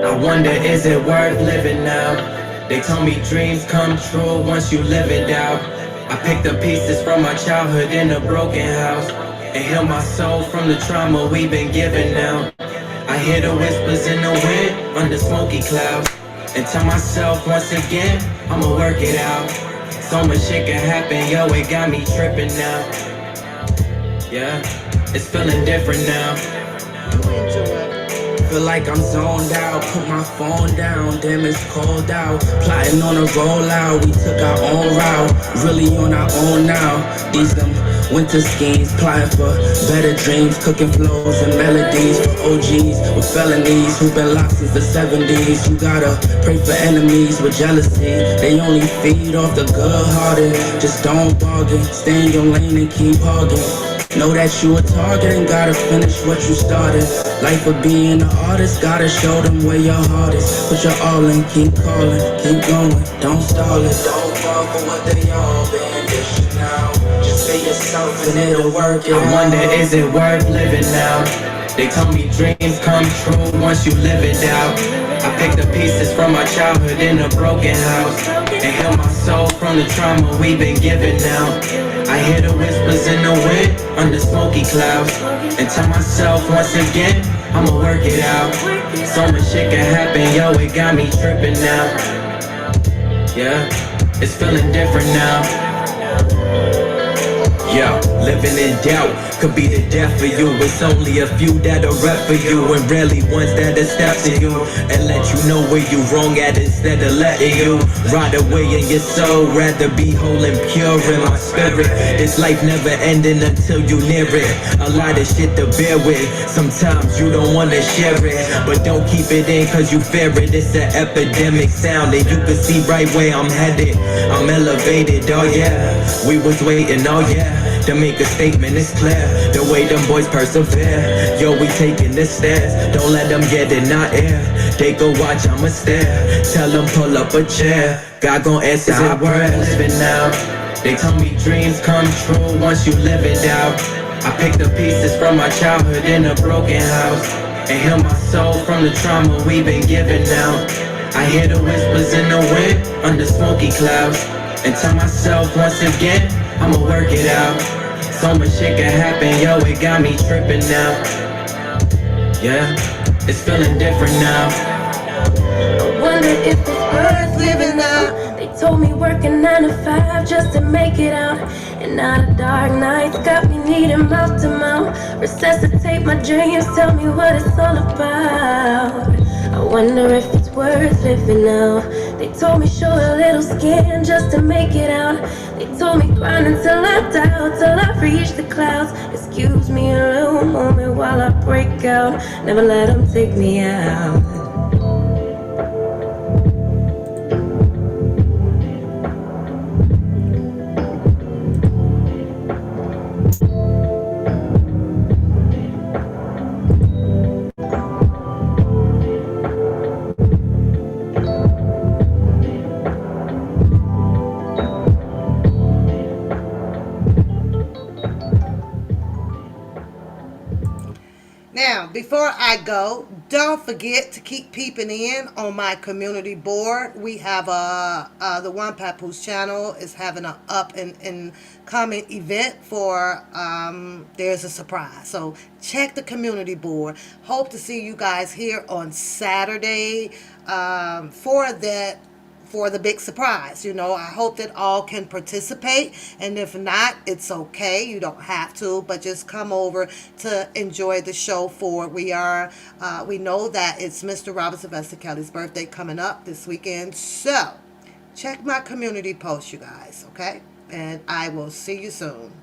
I wonder, is it worth living now? They told me dreams come true once you live it out. I picked up pieces from my childhood in a broken house and heal my soul from the trauma we've been given now. I hear the whispers in the wind under smoky clouds and tell myself once again, I'ma work it out. So much shit can happen, yo, it got me tripping now. Yeah, it's feeling different now. Feel like I'm zoned out, put my phone down, damn it's cold out. Plotting on a rollout, we took our own route, really on our own now. These them winter schemes, plotting for better dreams, cooking flows and melodies for OGs with felonies who've been locked since the 70s. You gotta pray for enemies with jealousy, they only feed off the good-hearted. Just don't bargain, stay in your lane and keep hogging. Know that you a target and gotta finish what you started. Life of being an artist, gotta show them where your heart is. Put your all in, keep calling, keep going, don't stall it. Don't fall for what they all been dishing out. just be yourself and it'll work it. I wonder, is it worth living now? They told me dreams come true once you live it out. I picked the pieces from my childhood in a broken house and heal my soul from the trauma we've been given now. I hear the whispers in the wind under smoky clouds and tell myself once again, I'ma work it out. So much shit can happen, yo, it got me tripping now. Yeah, it's feeling different now. Yo, living in doubt could be the death for you. It's only a few that'll rep for you, and rarely ones that'll step to you and let you know where you wrong at instead of letting you ride away in your soul. Rather be whole and pure in my spirit. This life never ending until you near it. A lot of shit to bear with. Sometimes you don't wanna share it, but don't keep it in cause you fear it. It's an epidemic sound and you can see right where I'm headed. I'm elevated, oh yeah. We was waiting, oh yeah. To make a statement, it's clear the way them boys persevere. Yo, we taking the stairs. Don't let them get in our ear. They go watch, I'ma stare. Tell them pull up a chair. God gon' answer our prayers. Living now. They told me dreams come true once you live it out. I picked the pieces from my childhood in a broken house and heal my soul from the trauma we've been given now. I hear the whispers in the wind under smoky clouds and tell myself once again, I'ma work it out. So much shit can happen, yo, it got me tripping now. Yeah, it's feeling different now. I wonder if it's worth living now. They told me working 9 to 5 just to make it out. And now the dark nights got me needing mouth to mouth. Resuscitate my dreams, tell me what it's all about. I wonder if it's worth living now. They told me show a little skin just to make it out. They told me grind until I doubt, till I reach the clouds. Excuse me a little moment while I break out. Never let them take me out. Now, before I go, don't forget to keep peeping in on my community board. We have the One Papoose channel is having an up and coming event for there's a surprise. So check the community board. Hope to see you guys here on Saturday for the big surprise. I hope that all can participate, and if not, it's okay. You don't have to, but just come over to enjoy the show. We know that it's Mr. Robert Sylvester Kelly's birthday coming up this weekend, so check my community post, you guys, okay? And I will see you soon.